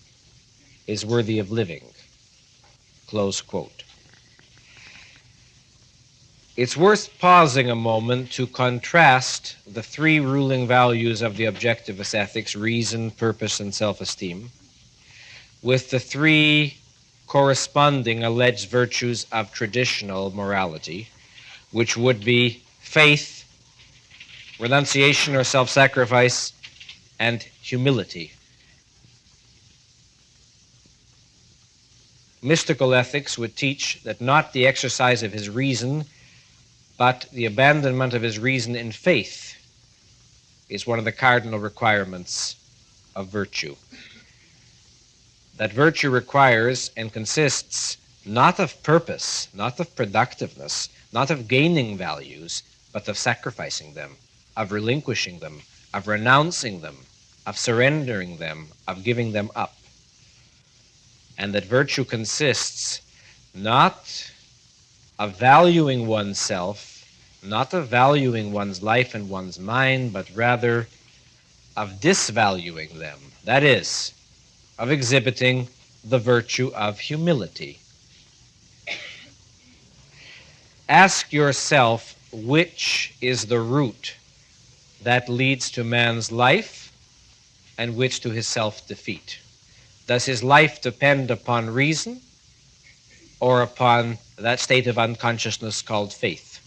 is worthy of living. Close quote. It's worth pausing a moment to contrast the three ruling values of the Objectivist ethics, reason, purpose, and self-esteem, with the three corresponding alleged virtues of traditional morality, which would be faith, renunciation or self-sacrifice, and humility. Mystical ethics would teach that not the exercise of his reason, but the abandonment of his reason in faith is one of the cardinal requirements of virtue. That virtue requires and consists not of purpose, not of productiveness, not of gaining values, but of sacrificing them, of relinquishing them, of renouncing them, of surrendering them, of giving them up. And that virtue consists not of valuing oneself, not of valuing one's life and one's mind, but rather of disvaluing them. That is, of exhibiting the virtue of humility. Ask yourself which is the route that leads to man's life and which to his self-defeat. Does his life depend upon reason or upon that state of unconsciousness called faith?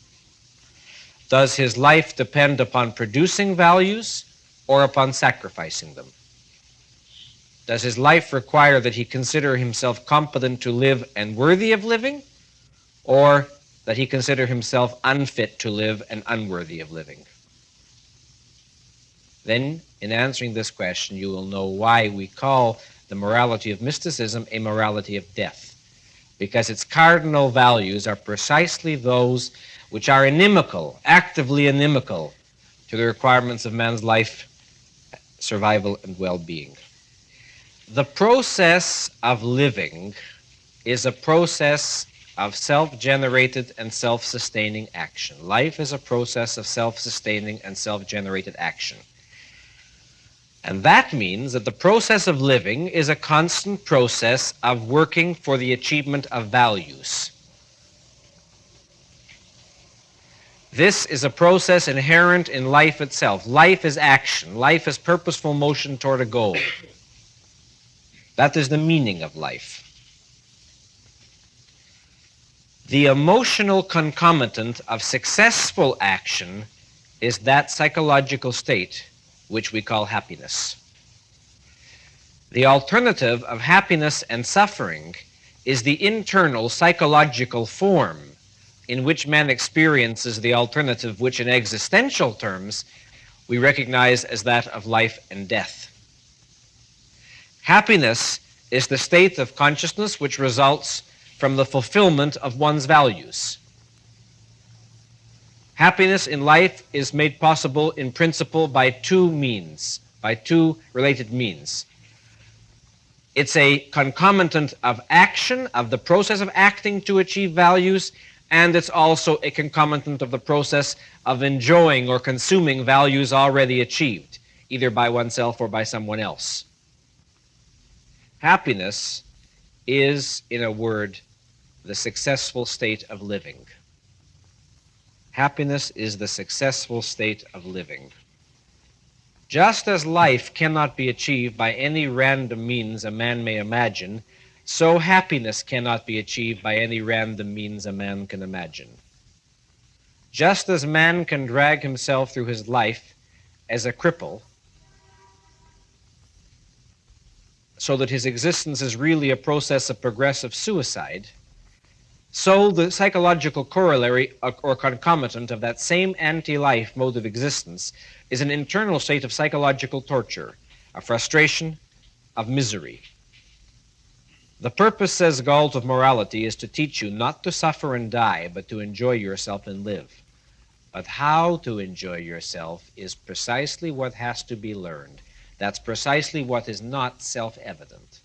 Does his life depend upon producing values or upon sacrificing them? Does his life require that he consider himself competent to live and worthy of living, or that he consider himself unfit to live and unworthy of living? Then, in answering this question, you will know why we call the morality of mysticism a morality of death, because its cardinal values are precisely those which are inimical, actively inimical to the requirements of man's life, survival, and well-being. The process of living is a process of self-generated and self-sustaining action. Life is a process of self-sustaining and self-generated action. And that means that the process of living is a constant process of working for the achievement of values. This is a process inherent in life itself. Life is action. Life is purposeful motion toward a goal. That is the meaning of life. The emotional concomitant of successful action is that psychological state which we call happiness. The alternative of happiness and suffering is the internal psychological form in which man experiences the alternative, which in existential terms we recognize as that of life and death. Happiness is the state of consciousness which results from the fulfillment of one's values. Happiness in life is made possible in principle by two related means. It's a concomitant of action, of the process of acting to achieve values, and it's also a concomitant of the process of enjoying or consuming values already achieved, either by oneself or by someone else. Happiness is, in a word, the successful state of living. Happiness is the successful state of living. Just as life cannot be achieved by any random means a man may imagine, so happiness cannot be achieved by any random means a man can imagine. Just as man can drag himself through his life as a cripple, so that his existence is really a process of progressive suicide, so the psychological corollary or concomitant of that same anti-life mode of existence is an internal state of psychological torture, of frustration, of misery. The purpose, says Galt, of morality is to teach you not to suffer and die, but to enjoy yourself and live. But how to enjoy yourself is precisely what has to be learned. That's precisely what is not self-evident.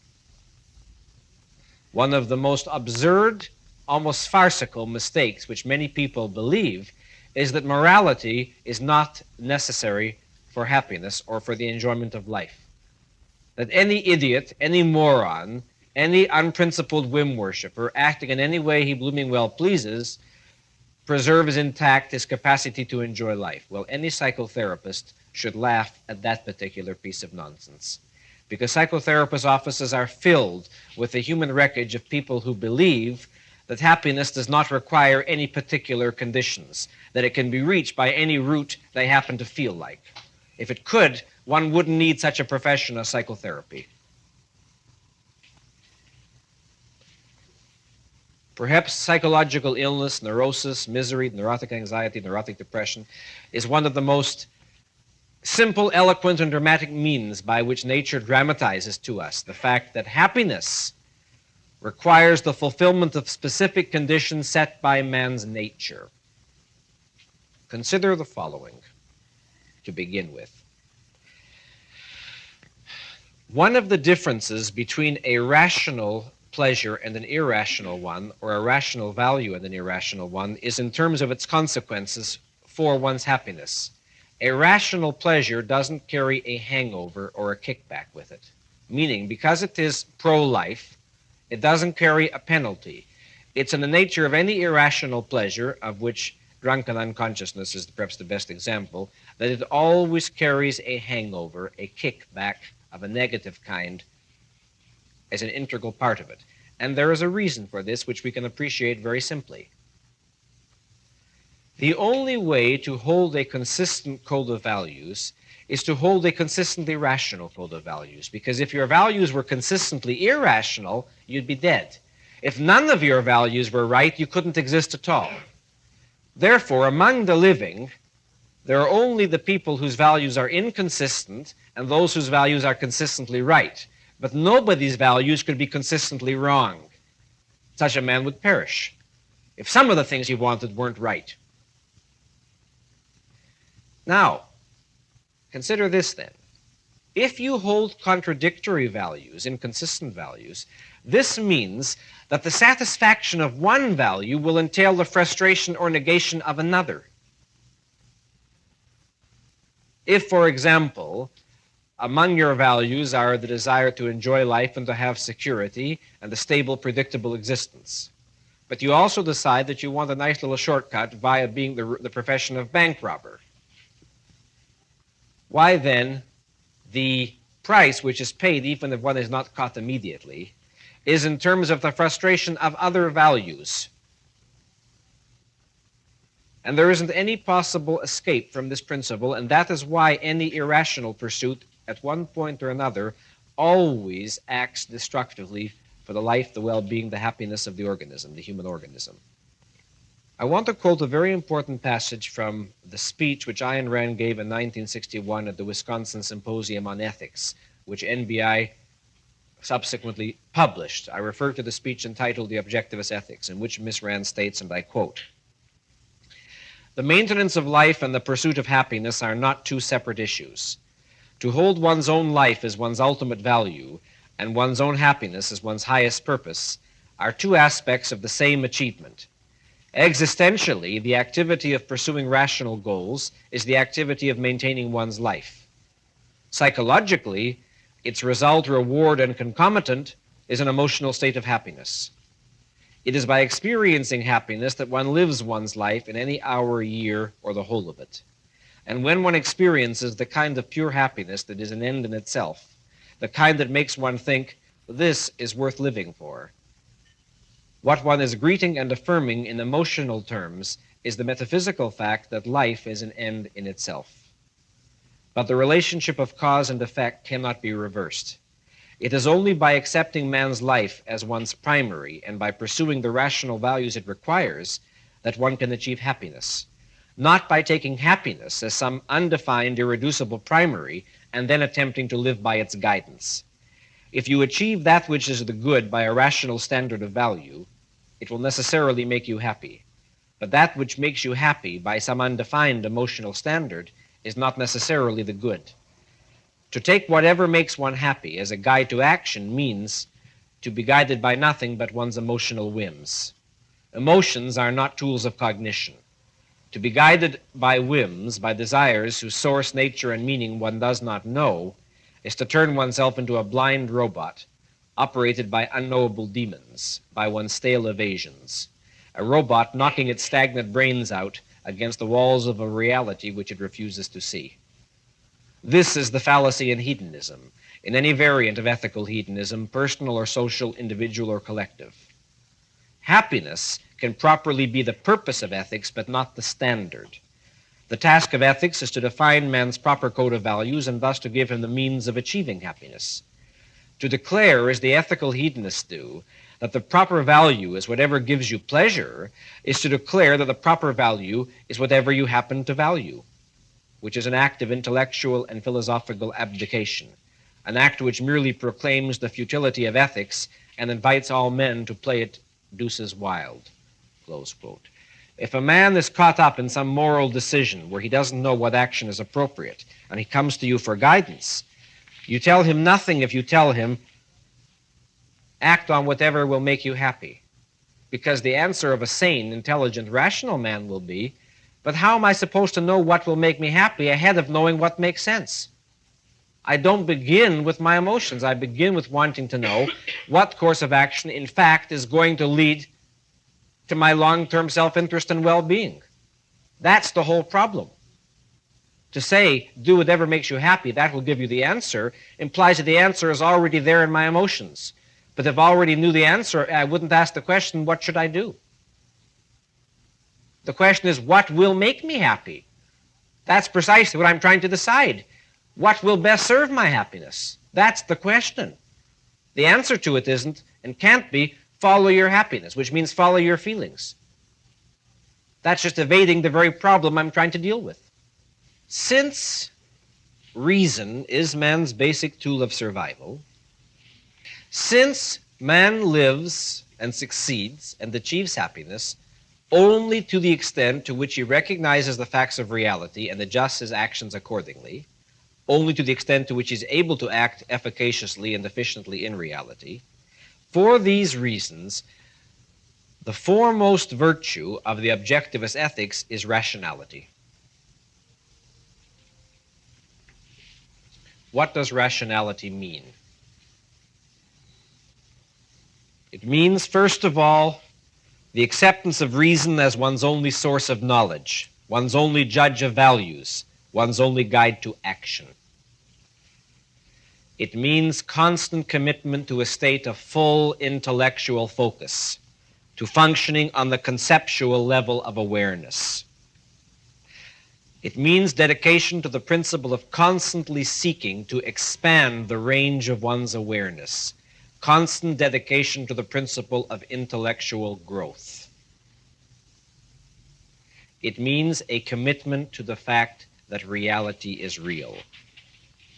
One of the most absurd, almost farcical mistakes which many people believe is that morality is not necessary for happiness or for the enjoyment of life. That any idiot, any moron, any unprincipled whim worshipper acting in any way he blooming well pleases preserves intact his capacity to enjoy life. Well, any psychotherapist should laugh at that particular piece of nonsense, because psychotherapist offices are filled with the human wreckage of people who believe that happiness does not require any particular conditions, that it can be reached by any route they happen to feel like. If it could, one wouldn't need such a profession as psychotherapy. Perhaps psychological illness, neurosis, misery, neurotic anxiety, neurotic depression is one of the most simple, eloquent, and dramatic means by which nature dramatizes to us the fact that happiness requires the fulfillment of specific conditions set by man's nature. Consider the following to begin with. One of the differences between a rational pleasure and an irrational one, or a rational value and an irrational one, is in terms of its consequences for one's happiness. A rational pleasure doesn't carry a hangover or a kickback with it, meaning because it is pro-life, it doesn't carry a penalty. It's in the nature of any irrational pleasure, of which drunken unconsciousness is perhaps the best example, that it always carries a hangover, a kickback of a negative kind, as an integral part of it. And there is a reason for this, which we can appreciate very simply. The only way to hold a consistent code of values is to hold a consistently rational code of values, because if your values were consistently irrational, you'd be dead. If none of your values were right, you couldn't exist at all. Therefore, among the living, there are only the people whose values are inconsistent and those whose values are consistently right. But nobody's values could be consistently wrong. Such a man would perish if some of the things he wanted weren't right. Now, consider this then. If you hold contradictory values, inconsistent values, this means that the satisfaction of one value will entail the frustration or negation of another. If, for example, among your values are the desire to enjoy life and to have security and a stable, predictable existence, but you also decide that you want a nice little shortcut via being the profession of bank robber, why then the price which is paid, even if one is not caught immediately, is in terms of the frustration of other values. And there isn't any possible escape from this principle, and that is why any irrational pursuit at one point or another always acts destructively for the life, the well-being, the happiness of the organism, the human organism. I want to quote a very important passage from the speech which Ayn Rand gave in 1961 at the Wisconsin Symposium on Ethics, which NBI subsequently published. I refer to the speech entitled The Objectivist Ethics, in which Miss Rand states, and I quote, "The maintenance of life and the pursuit of happiness are not two separate issues. To hold one's own life as one's ultimate value and one's own happiness as one's highest purpose are two aspects of the same achievement. Existentially, the activity of pursuing rational goals is the activity of maintaining one's life. Psychologically, its result, reward, and concomitant is an emotional state of happiness. It is by experiencing happiness that one lives one's life in any hour, year, or the whole of it. And when one experiences the kind of pure happiness that is an end in itself, the kind that makes one think, this is worth living for, what one is greeting and affirming in emotional terms is the metaphysical fact that life is an end in itself. But the relationship of cause and effect cannot be reversed. It is only by accepting man's life as one's primary and by pursuing the rational values it requires that one can achieve happiness, not by taking happiness as some undefined, irreducible primary and then attempting to live by its guidance. If you achieve that which is the good by a rational standard of value, it will necessarily make you happy. But that which makes you happy by some undefined emotional standard is not necessarily the good. To take whatever makes one happy as a guide to action means to be guided by nothing but one's emotional whims. Emotions are not tools of cognition. To be guided by whims, by desires whose source, nature, and meaning one does not know, is to turn oneself into a blind robot operated by unknowable demons, by one's stale evasions, a robot knocking its stagnant brains out against the walls of a reality which it refuses to see. This is the fallacy in hedonism, in any variant of ethical hedonism, personal or social, individual or collective. Happiness can properly be the purpose of ethics, but not the standard. The task of ethics is to define man's proper code of values and thus to give him the means of achieving happiness. To declare, as the ethical hedonists do, that the proper value is whatever gives you pleasure, is to declare that the proper value is whatever you happen to value, which is an act of intellectual and philosophical abdication, an act which merely proclaims the futility of ethics and invites all men to play it deuces wild. Close quote. If a man is caught up in some moral decision where he doesn't know what action is appropriate, and he comes to you for guidance, you tell him nothing if you tell him, act on whatever will make you happy. Because the answer of a sane, intelligent, rational man will be, but how am I supposed to know what will make me happy ahead of knowing what makes sense? I don't begin with my emotions. I begin with wanting to know what course of action, in fact, is going to lead to my long-term self-interest and well-being. That's the whole problem. To say, do whatever makes you happy, that will give you the answer, implies that the answer is already there in my emotions. But if I already knew the answer, I wouldn't ask the question, what should I do? The question is, what will make me happy? That's precisely what I'm trying to decide. What will best serve my happiness? That's the question. The answer to it isn't, and can't be, follow your happiness, which means follow your feelings. That's just evading the very problem I'm trying to deal with. Since reason is man's basic tool of survival, since man lives and succeeds and achieves happiness only to the extent to which he recognizes the facts of reality and adjusts his actions accordingly, only to the extent to which he's able to act efficaciously and efficiently in reality, for these reasons, the foremost virtue of the objectivist ethics is rationality. What does rationality mean? It means, first of all, the acceptance of reason as one's only source of knowledge, one's only judge of values, one's only guide to action. It means constant commitment to a state of full intellectual focus, to functioning on the conceptual level of awareness. It means dedication to the principle of constantly seeking to expand the range of one's awareness, constant dedication to the principle of intellectual growth. It means a commitment to the fact that reality is real,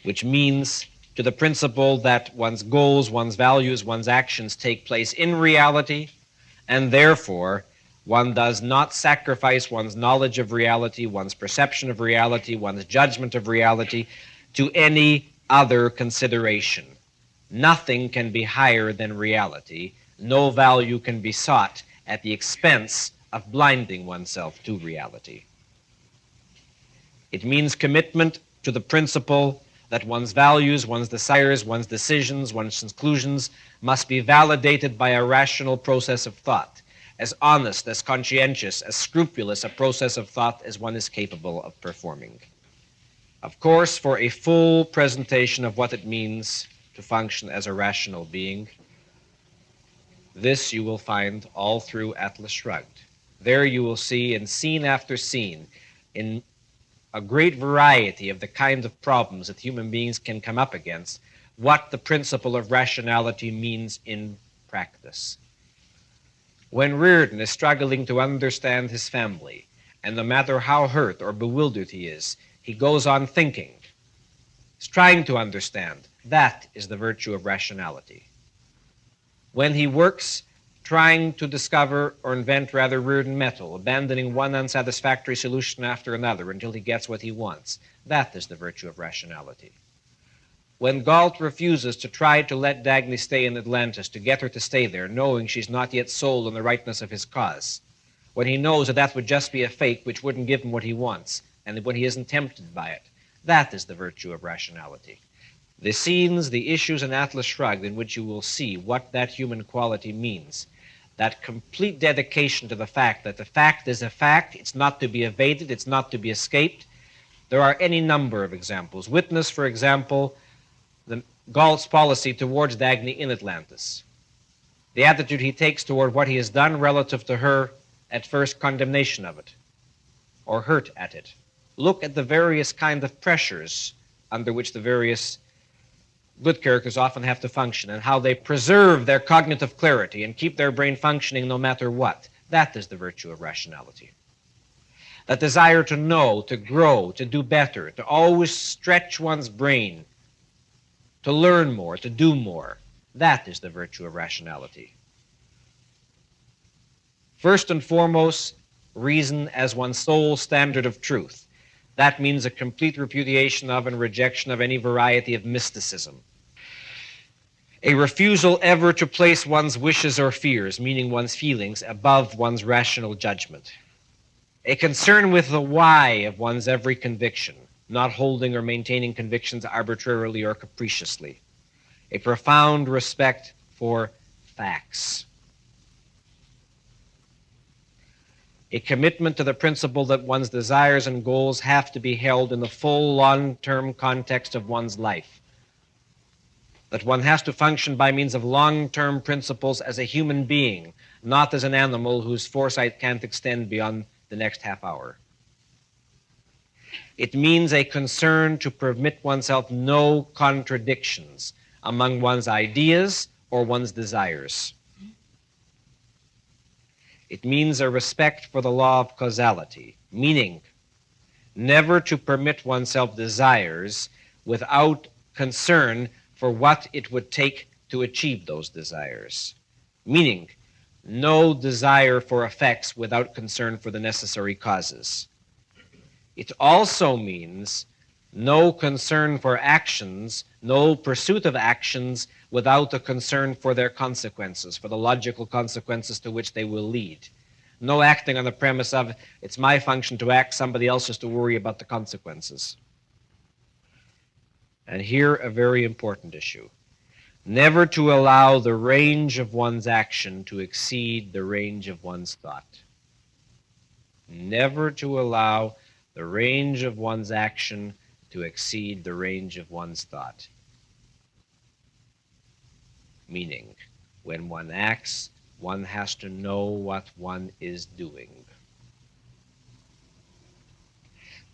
which means to the principle that one's goals, one's values, one's actions take place in reality, and therefore one does not sacrifice one's knowledge of reality, one's perception of reality, one's judgment of reality to any other consideration. Nothing can be higher than reality. No value can be sought at the expense of blinding oneself to reality. It means commitment to the principle that one's values, one's desires, one's decisions, one's conclusions must be validated by a rational process of thought, as honest, as conscientious, as scrupulous a process of thought as one is capable of performing. Of course, for a full presentation of what it means to function as a rational being, this you will find all through Atlas Shrugged. There you will see, in scene after scene, in a great variety of the kinds of problems that human beings can come up against, what the principle of rationality means in practice. When Reardon is struggling to understand his family, and no matter how hurt or bewildered he is, he goes on thinking. He's trying to understand. That is the virtue of rationality. When he works, trying to discover or invent Reardon metal, abandoning one unsatisfactory solution after another until he gets what he wants, that is the virtue of rationality. When Galt refuses to try to let Dagny stay in Atlantis, to get her to stay there, knowing she's not yet sold on the rightness of his cause, when he knows that that would just be a fake which wouldn't give him what he wants, and when he isn't tempted by it, that is the virtue of rationality. The scenes, the issues in Atlas Shrugged in which you will see what that human quality means, that complete dedication to the fact that the fact is a fact, it's not to be evaded, it's not to be escaped. There are any number of examples. Witness, for example, Galt's policy towards Dagny in Atlantis. The attitude he takes toward what he has done relative to her at first condemnation of it, or hurt at it. Look at the various kind of pressures under which the various good characters often have to function, and how they preserve their cognitive clarity and keep their brain functioning no matter what. That is the virtue of rationality. That desire to know, to grow, to do better, to always stretch one's brain, to learn more, to do more. That is the virtue of rationality. First and foremost, reason as one's sole standard of truth. That means a complete repudiation of and rejection of any variety of mysticism. A refusal ever to place one's wishes or fears, meaning one's feelings, above one's rational judgment. A concern with the why of one's every conviction, not holding or maintaining convictions arbitrarily or capriciously. A profound respect for facts. A commitment to the principle that one's desires and goals have to be held in the full long-term context of one's life. That one has to function by means of long-term principles as a human being, not as an animal whose foresight can't extend beyond the next half hour. It means a concern to permit oneself no contradictions among one's ideas or one's desires. It means a respect for the law of causality, meaning never to permit oneself desires without concern for what it would take to achieve those desires, meaning no desire for effects without concern for the necessary causes. It also means no concern for actions, no pursuit of actions without a concern for their consequences, for the logical consequences to which they will lead. No acting on the premise of, it's my function to act, somebody else is to worry about the consequences. And here a very important issue. Never to allow the range of one's action to exceed the range of one's thought. Never to allow the range of one's action to exceed the range of one's thought. Meaning, when one acts, one has to know what one is doing.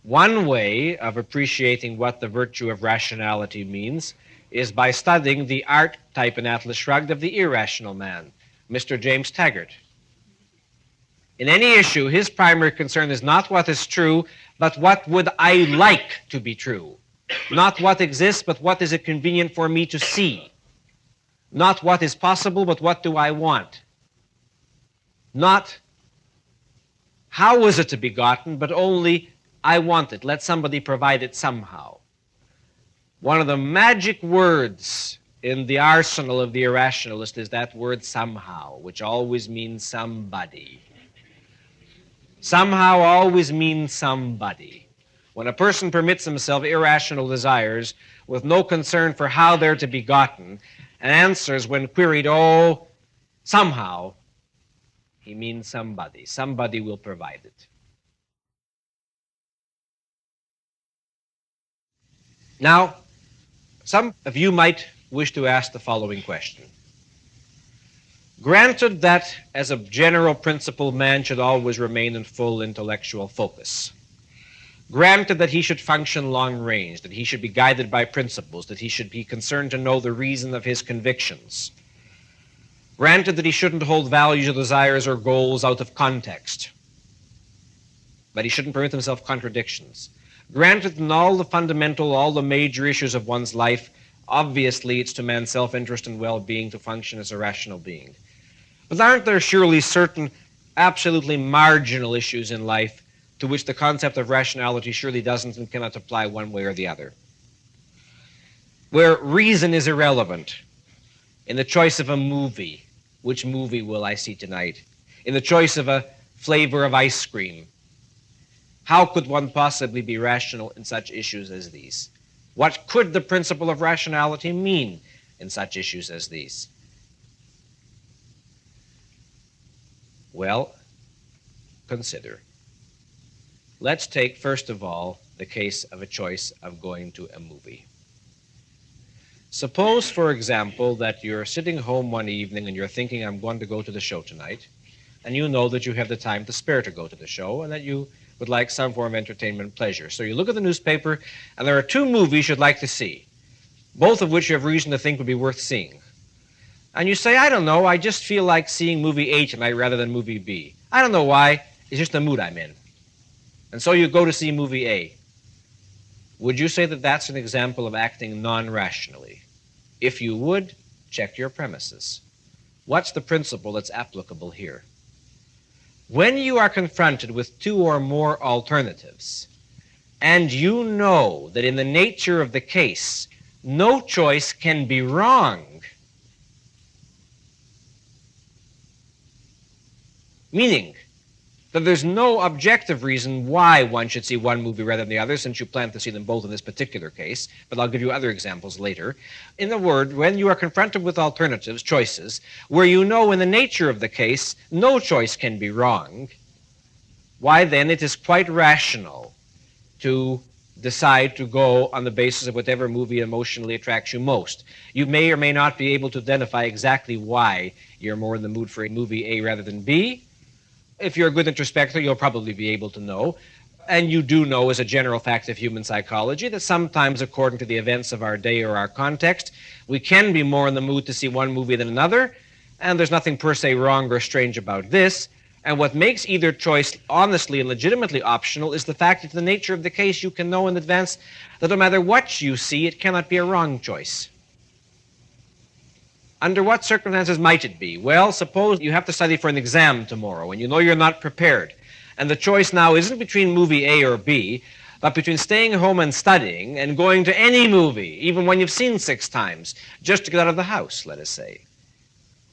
One way of appreciating what the virtue of rationality means is by studying the archetype in Atlas Shrugged of the irrational man, Mr. James Taggart. In any issue, his primary concern is not what is true, but what would I like to be true. Not what exists, but what is it convenient for me to see. Not what is possible, but what do I want. Not how is it to be gotten, but only I want it. Let somebody provide it somehow. One of the magic words in the arsenal of the irrationalist is that word somehow, which always means somebody. Somehow always means somebody. When a person permits himself irrational desires with no concern for how they're to be gotten, and answers when queried, oh, somehow, he means somebody. Somebody will provide it. Now, some of you might wish to ask the following question. Granted that, as a general principle, man should always remain in full intellectual focus. Granted that he should function long range, that he should be guided by principles, that he should be concerned to know the reason of his convictions. Granted that he shouldn't hold values or desires or goals out of context, but he shouldn't permit himself contradictions. Granted, in all the fundamental, all the major issues of one's life, obviously it's to man's self-interest and well-being to function as a rational being. But aren't there surely certain absolutely marginal issues in life to which the concept of rationality surely doesn't and cannot apply one way or the other? where reason is irrelevant, in the choice of a movie, which movie will I see tonight, in the choice of a flavor of ice cream. How could one possibly be rational in such issues as these? What could the principle of rationality mean in such issues as these? Well, consider. Let's take, first of all, the case of a choice of going to a movie. Suppose, for example, that you're sitting home one evening and you're thinking, I'm going to go to the show tonight, and you know that you have the time to spare to go to the show and that you would like some form of entertainment pleasure. So you look at the newspaper, and there are two movies you'd like to see, both of which you have reason to think would be worth seeing. And you say, I don't know, I just feel like seeing movie A tonight rather than movie B. I don't know why, it's just the mood I'm in. And so you go to see movie A. Would you say that that's an example of acting non-rationally? If you would, check your premises. What's the principle that's applicable here? When you are confronted with two or more alternatives, and you know that in the nature of the case, no choice can be wrong, meaning that there's no objective reason why one should see one movie rather than the other, since you plan to see them both in this particular case, but I'll give you other examples later. In a word, when you are confronted with alternatives, choices, where you know in the nature of the case no choice can be wrong, why then it is quite rational to decide to go on the basis of whatever movie emotionally attracts you most. You may or may not be able to identify exactly why you're more in the mood for movie A rather than B. If you're a good introspector, you'll probably be able to know. And you do know, as a general fact of human psychology, that sometimes, according to the events of our day or our context, we can be more in the mood to see one movie than another, and there's nothing per se wrong or strange about this. And what makes either choice honestly and legitimately optional is the fact that in the nature of the case you can know in advance that no matter what you see, it cannot be a wrong choice. Under what circumstances might it be? Well, suppose you have to study for an exam tomorrow and you know you're not prepared. And the choice now isn't between movie A or B, but between staying home and studying and going to any movie, even when you've seen 6 times, just to get out of the house, let us say.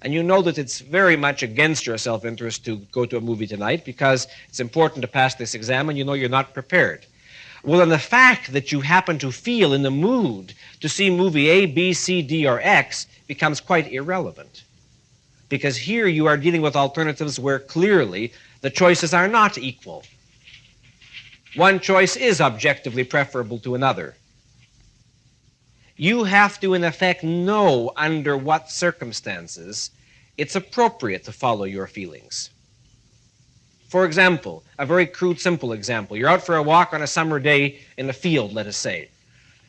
And you know that it's very much against your self-interest to go to a movie tonight because it's important to pass this exam and you know you're not prepared. Well, then the fact that you happen to feel in the mood to see movie A, B, C, D, or X becomes quite irrelevant. Because here you are dealing with alternatives where clearly the choices are not equal. One choice is objectively preferable to another. You have to, in effect, know under what circumstances it's appropriate to follow your feelings. For example, a very crude, simple example. You're out for a walk on a summer day in the field, let us say,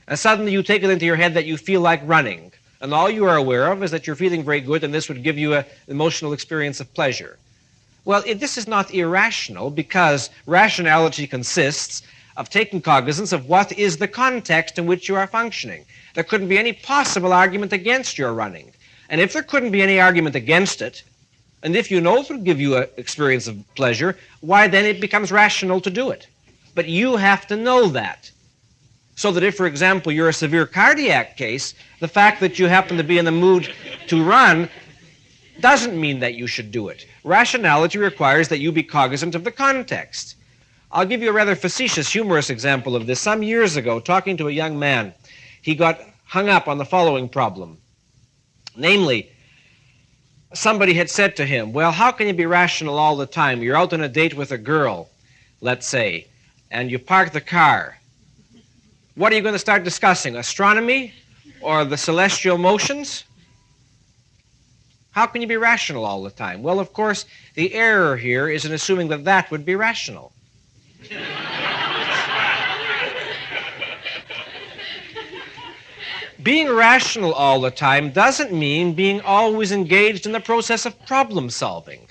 and suddenly you take it into your head that you feel like running, and all you are aware of is that you're feeling very good and this would give you an emotional experience of pleasure. Well, this is not irrational because rationality consists of taking cognizance of what is the context in which you are functioning. There couldn't be any possible argument against your running. And if there couldn't be any argument against it, and if you know it would give you an experience of pleasure, why then it becomes rational to do it. But you have to know that. So that if, for example, you're a severe cardiac case, the fact that you happen to be in the mood to run doesn't mean that you should do it. Rationality requires that you be cognizant of the context. I'll give you a rather facetious, humorous example of this. Some years ago, talking to a young man, he got hung up on the following problem. Namely, somebody had said to him, well, how can you be rational all the time? You're out on a date with a girl, let's say, and you park the car. What are you going to start discussing, astronomy or the celestial motions? How can you be rational all the time? Well, of course, the error here is in assuming that that would be rational. Being rational all the time doesn't mean being always engaged in the process of problem solving.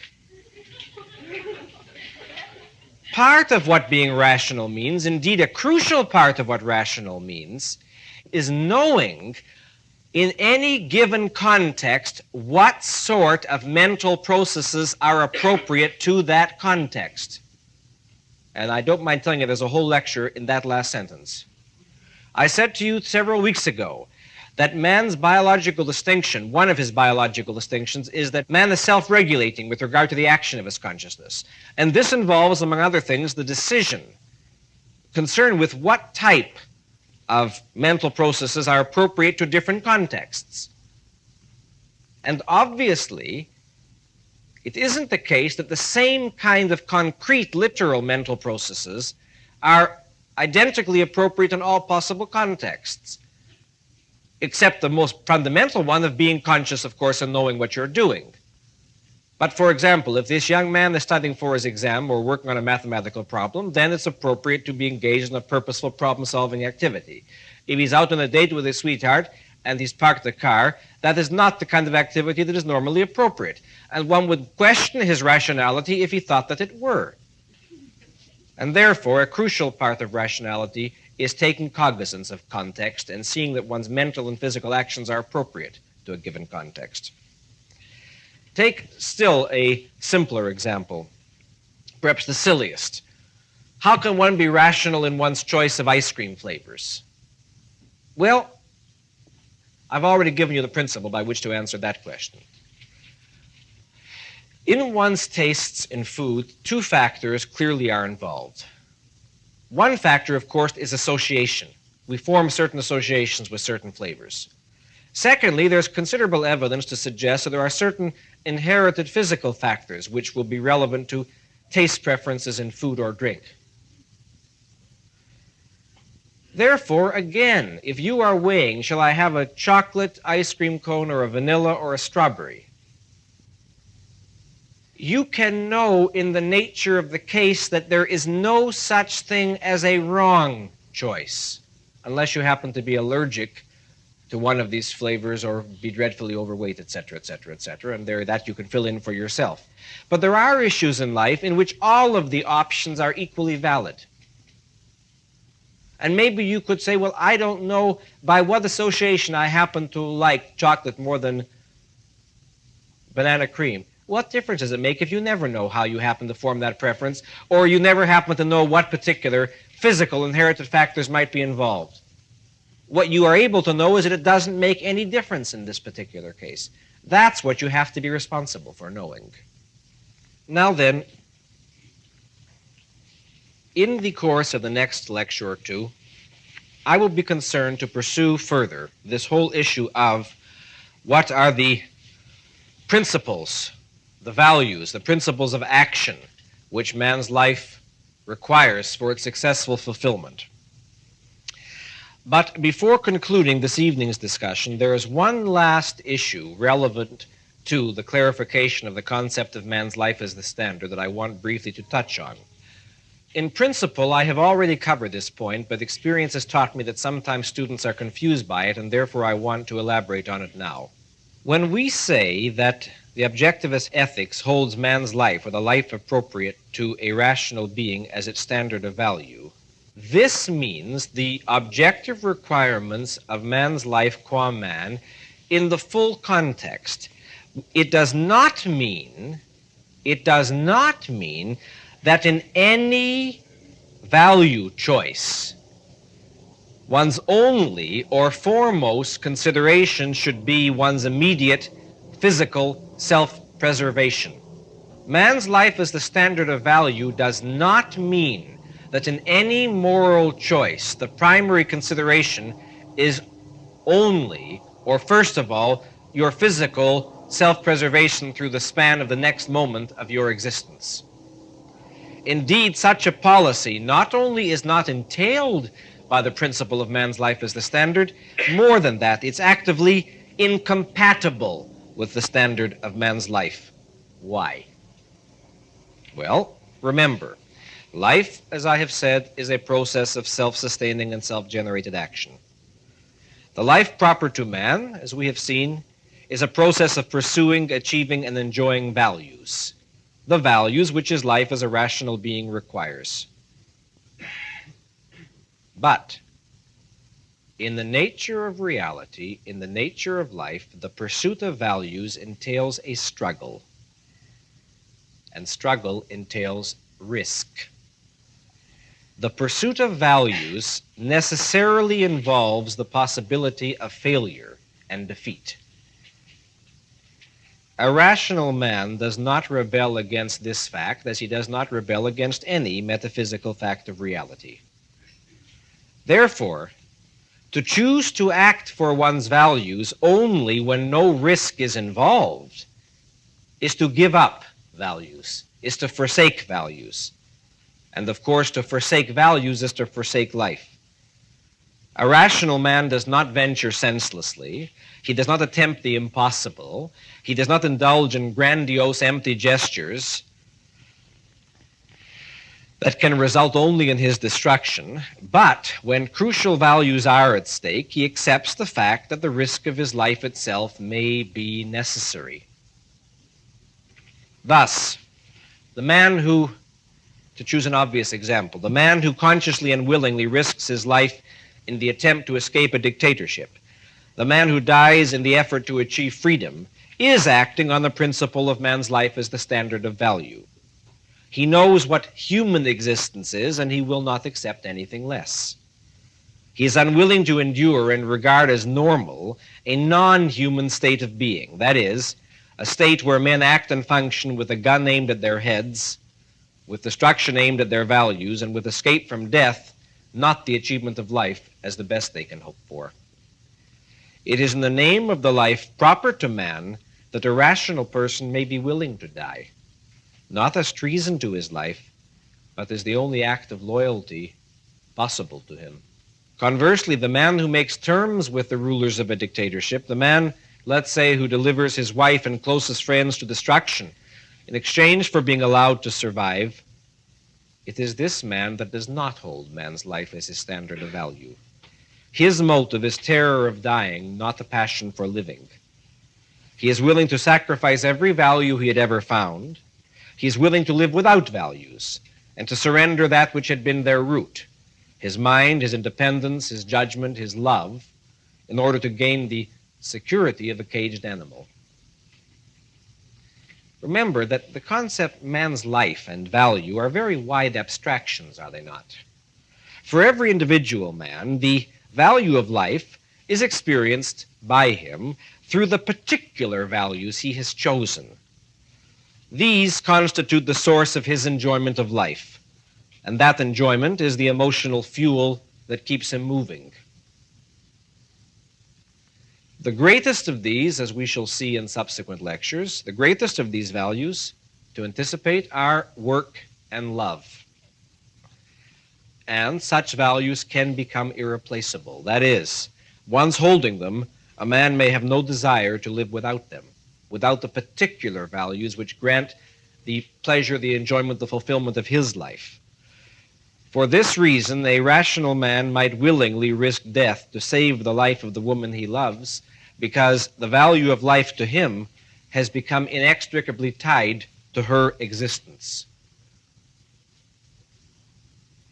Part of what being rational means, indeed a crucial part of what rational means, is knowing in any given context what sort of mental processes are appropriate to that context. And I don't mind telling you there's a whole lecture in that last sentence. I said to you several weeks ago that man's biological distinction, one of his biological distinctions, is that man is self-regulating with regard to the action of his consciousness. And this involves, among other things, the decision concerned with what type of mental processes are appropriate to different contexts. And obviously, it isn't the case that the same kind of concrete, literal mental processes are identically appropriate in all possible contexts, except the most fundamental one of being conscious, of course, and knowing what you're doing. But for example, if this young man is studying for his exam or working on a mathematical problem, then it's appropriate to be engaged in a purposeful problem-solving activity. If he's out on a date with his sweetheart and he's parked the car, that is not the kind of activity that is normally appropriate. And one would question his rationality if he thought that it were. And therefore, a crucial part of rationality is taking cognizance of context and seeing that one's mental and physical actions are appropriate to a given context. Take still a simpler example, perhaps the silliest. How can one be rational in one's choice of ice cream flavors? Well, I've already given you the principle by which to answer that question. In one's tastes in food, two factors clearly are involved. One factor, of course, is association. We form certain associations with certain flavors. Secondly, there's considerable evidence to suggest that there are certain inherited physical factors which will be relevant to taste preferences in food or drink. Therefore, again, if you are weighing, shall I have a chocolate ice cream cone or a vanilla or a strawberry, you can know in the nature of the case that there is no such thing as a wrong choice, unless you happen to be allergic to one of these flavors or be dreadfully overweight, etc., etc., etc., and that you can fill in for yourself. But there are issues in life in which all of the options are equally valid. And maybe you could say, well, I don't know by what association I happen to like chocolate more than banana cream. What difference does it make if you never know how you happen to form that preference, or you never happen to know what particular physical inherited factors might be involved? What you are able to know is that it doesn't make any difference in this particular case. That's what you have to be responsible for knowing. Now then, in the course of the next lecture or two, I will be concerned to pursue further this whole issue of what are the principles, the values, the principles of action which man's life requires for its successful fulfillment. But before concluding this evening's discussion, there is one last issue relevant to the clarification of the concept of man's life as the standard that I want briefly to touch on. In principle, I have already covered this point, but experience has taught me that sometimes students are confused by it, and therefore I want to elaborate on it now. When we say that the objectivist ethics holds man's life, or the life appropriate to a rational being, as its standard of value, this means the objective requirements of man's life qua man in the full context. It does not mean that in any value choice, one's only or foremost consideration should be one's immediate physical self-preservation. Man's life as the standard of value does not mean that in any moral choice, the primary consideration is only, or first of all, your physical self-preservation through the span of the next moment of your existence. Indeed, such a policy not only is not entailed by the principle of man's life as the standard, more than that, it's actively incompatible with the standard of man's life. Why? Well, remember, life, as I have said, is a process of self-sustaining and self-generated action. The life proper to man, as we have seen, is a process of pursuing, achieving, and enjoying values. The values which his life as a rational being requires. But in the nature of reality, in the nature of life, the pursuit of values entails a struggle. And struggle entails risk. the pursuit of values necessarily involves the possibility of failure and defeat. A rational man does not rebel against this fact as he does not rebel against any metaphysical fact of reality. Therefore, to choose to act for one's values only when no risk is involved is to give up values, is to forsake values. And of course, to forsake values is to forsake life. A rational man does not venture senselessly. He does not attempt the impossible. He does not indulge in grandiose, empty gestures that can result only in his destruction. But when crucial values are at stake, he accepts the fact that the risk of his life itself may be necessary. Thus, the man who, to choose an obvious example, the man who consciously and willingly risks his life in the attempt to escape a dictatorship, the man who dies in the effort to achieve freedom, is acting on the principle of man's life as the standard of value. He knows what human existence is, and he will not accept anything less. He is unwilling to endure and regard as normal a non-human state of being, that is, a state where men act and function with a gun aimed at their heads, with destruction aimed at their values, and with escape from death, not the achievement of life, as the best they can hope for. It is in the name of the life proper to man that a rational person may be willing to die, not as treason to his life, but as the only act of loyalty possible to him. Conversely, the man who makes terms with the rulers of a dictatorship, the man, let's say, who delivers his wife and closest friends to destruction in exchange for being allowed to survive, it is this man that does not hold man's life as his standard of value. His motive is terror of dying, not the passion for living. He is willing to sacrifice every value he had ever found. He is willing to live without values and to surrender that which had been their root, his mind, his independence, his judgment, his love, in order to gain the security of a caged animal. Remember that the concept man's life and value are very wide abstractions, are they not? For every individual man, the value of life is experienced by him through the particular values he has chosen. These constitute the source of his enjoyment of life, and that enjoyment is the emotional fuel that keeps him moving. The greatest of these, as we shall see in subsequent lectures, the greatest of these values, to anticipate, are work and love. And such values can become irreplaceable. That is, once holding them, a man may have no desire to live without them, without the particular values which grant the pleasure, the enjoyment, the fulfillment of his life. For this reason, a rational man might willingly risk death to save the life of the woman he loves, because the value of life to him has become inextricably tied to her existence.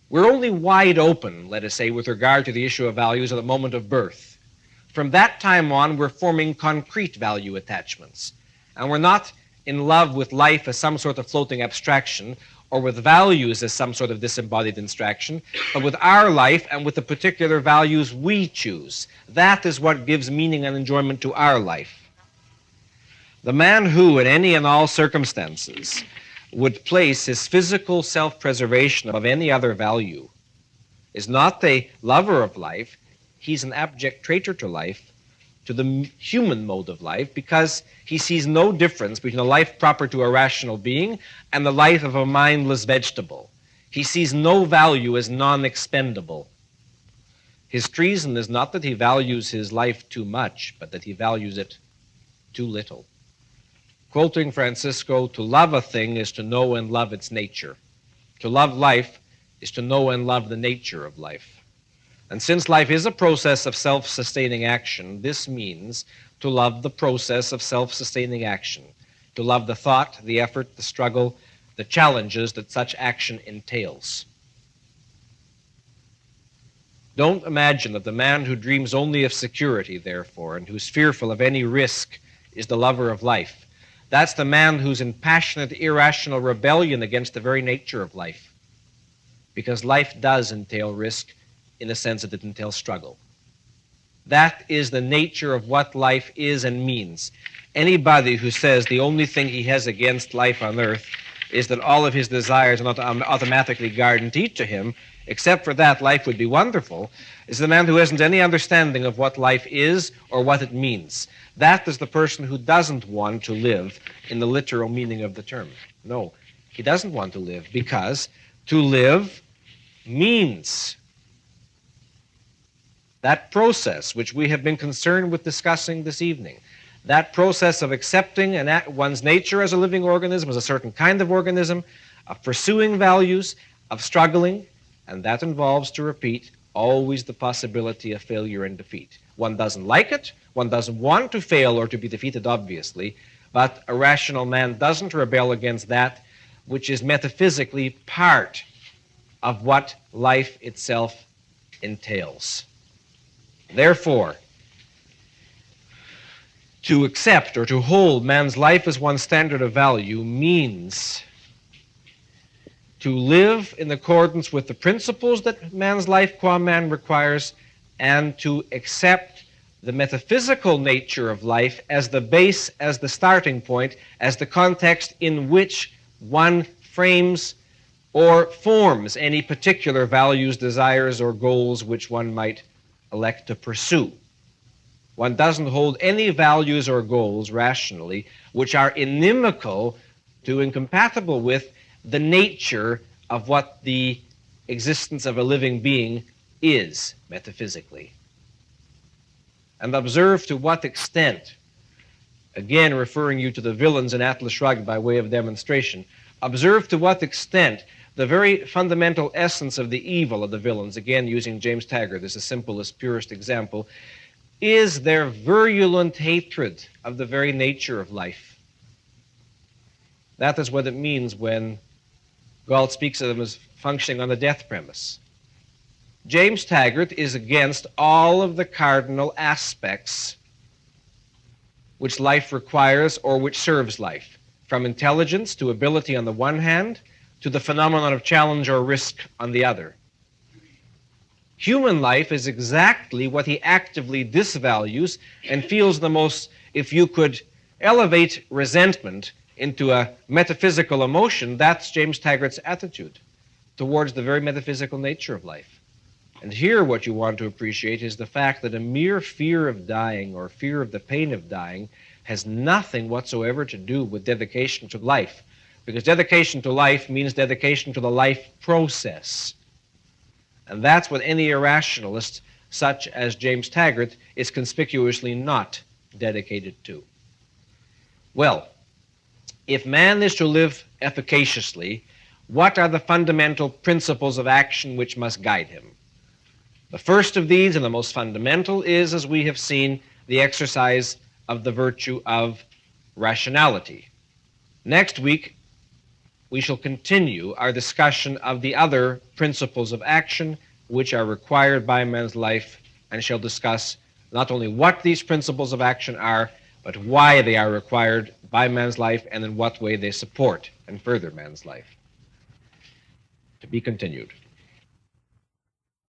We're only wide open, let us say, with regard to the issue of values at the moment of birth. From that time on, we're forming concrete value attachments, and we're not in love with life as some sort of floating abstraction, or with values as some sort of disembodied abstraction, but with our life and with the particular values we choose. That is what gives meaning and enjoyment to our life. The man who, in any and all circumstances, would place his physical self-preservation above any other value is not a lover of life, he's an abject traitor to life, to the human mode of life, because he sees no difference between a life proper to a rational being and the life of a mindless vegetable. He sees no value as non-expendable. His treason is not that he values his life too much, but that he values it too little. Quoting Francisco, to love a thing is to know and love its nature. To love life is to know and love the nature of life. And since life is a process of self-sustaining action, this means to love the process of self-sustaining action, to love the thought, the effort, the struggle, the challenges that such action entails. Don't imagine that the man who dreams only of security, therefore, and who's fearful of any risk is the lover of life. That's the man who's in passionate, irrational rebellion against the very nature of life. because life does entail risk in the sense that it entails struggle. That is the nature of what life is and means. Anybody who says the only thing he has against life on earth is that all of his desires are not automatically guaranteed to him, except for that life would be wonderful, is the man who hasn't any understanding of what life is or what it means. That is the person who doesn't want to live in the literal meaning of the term. No, he doesn't want to live, because to live means that process which we have been concerned with discussing this evening, that process of accepting one's nature as a living organism, as a certain kind of organism, of pursuing values, of struggling, and that involves, to repeat, always the possibility of failure and defeat. One doesn't like it, one doesn't want to fail or to be defeated, obviously, but a rational man doesn't rebel against that which is metaphysically part of what life itself entails. Therefore, to accept or to hold man's life as one standard of value means to live in accordance with the principles that man's life qua man requires, and to accept the metaphysical nature of life as the base, as the starting point, as the context in which one frames or forms any particular values, desires, or goals which one might elect to pursue. One doesn't hold any values or goals rationally which are inimical to, incompatible with, the nature of what the existence of a living being is metaphysically. And observe to what extent, again referring you to the villains in Atlas Shrugged by way of demonstration, observe to what extent the very fundamental essence of the evil of the villains, again using James Taggart as the simplest, purest example, is their virulent hatred of the very nature of life. That is what it means when Galt speaks of them as functioning on the death premise. James Taggart is against all of the cardinal aspects which life requires or which serves life, from intelligence to ability on the one hand, to the phenomenon of challenge or risk on the other. Human life is exactly what he actively disvalues and feels the most. If you could elevate resentment into a metaphysical emotion, that's James Taggart's attitude towards the very metaphysical nature of life. And here what you want to appreciate is the fact that a mere fear of dying or fear of the pain of dying has nothing whatsoever to do with dedication to life, because dedication to life means dedication to the life process. And that's what any irrationalist, such as James Taggart, is conspicuously not dedicated to. Well, if man is to live efficaciously, what are the fundamental principles of action which must guide him? The first of these, and the most fundamental, is, as we have seen, the exercise of the virtue of rationality. Next week, we shall continue our discussion of the other principles of action which are required by man's life, and shall discuss not only what these principles of action are, but why they are required by man's life and in what way they support and further man's life. To be continued.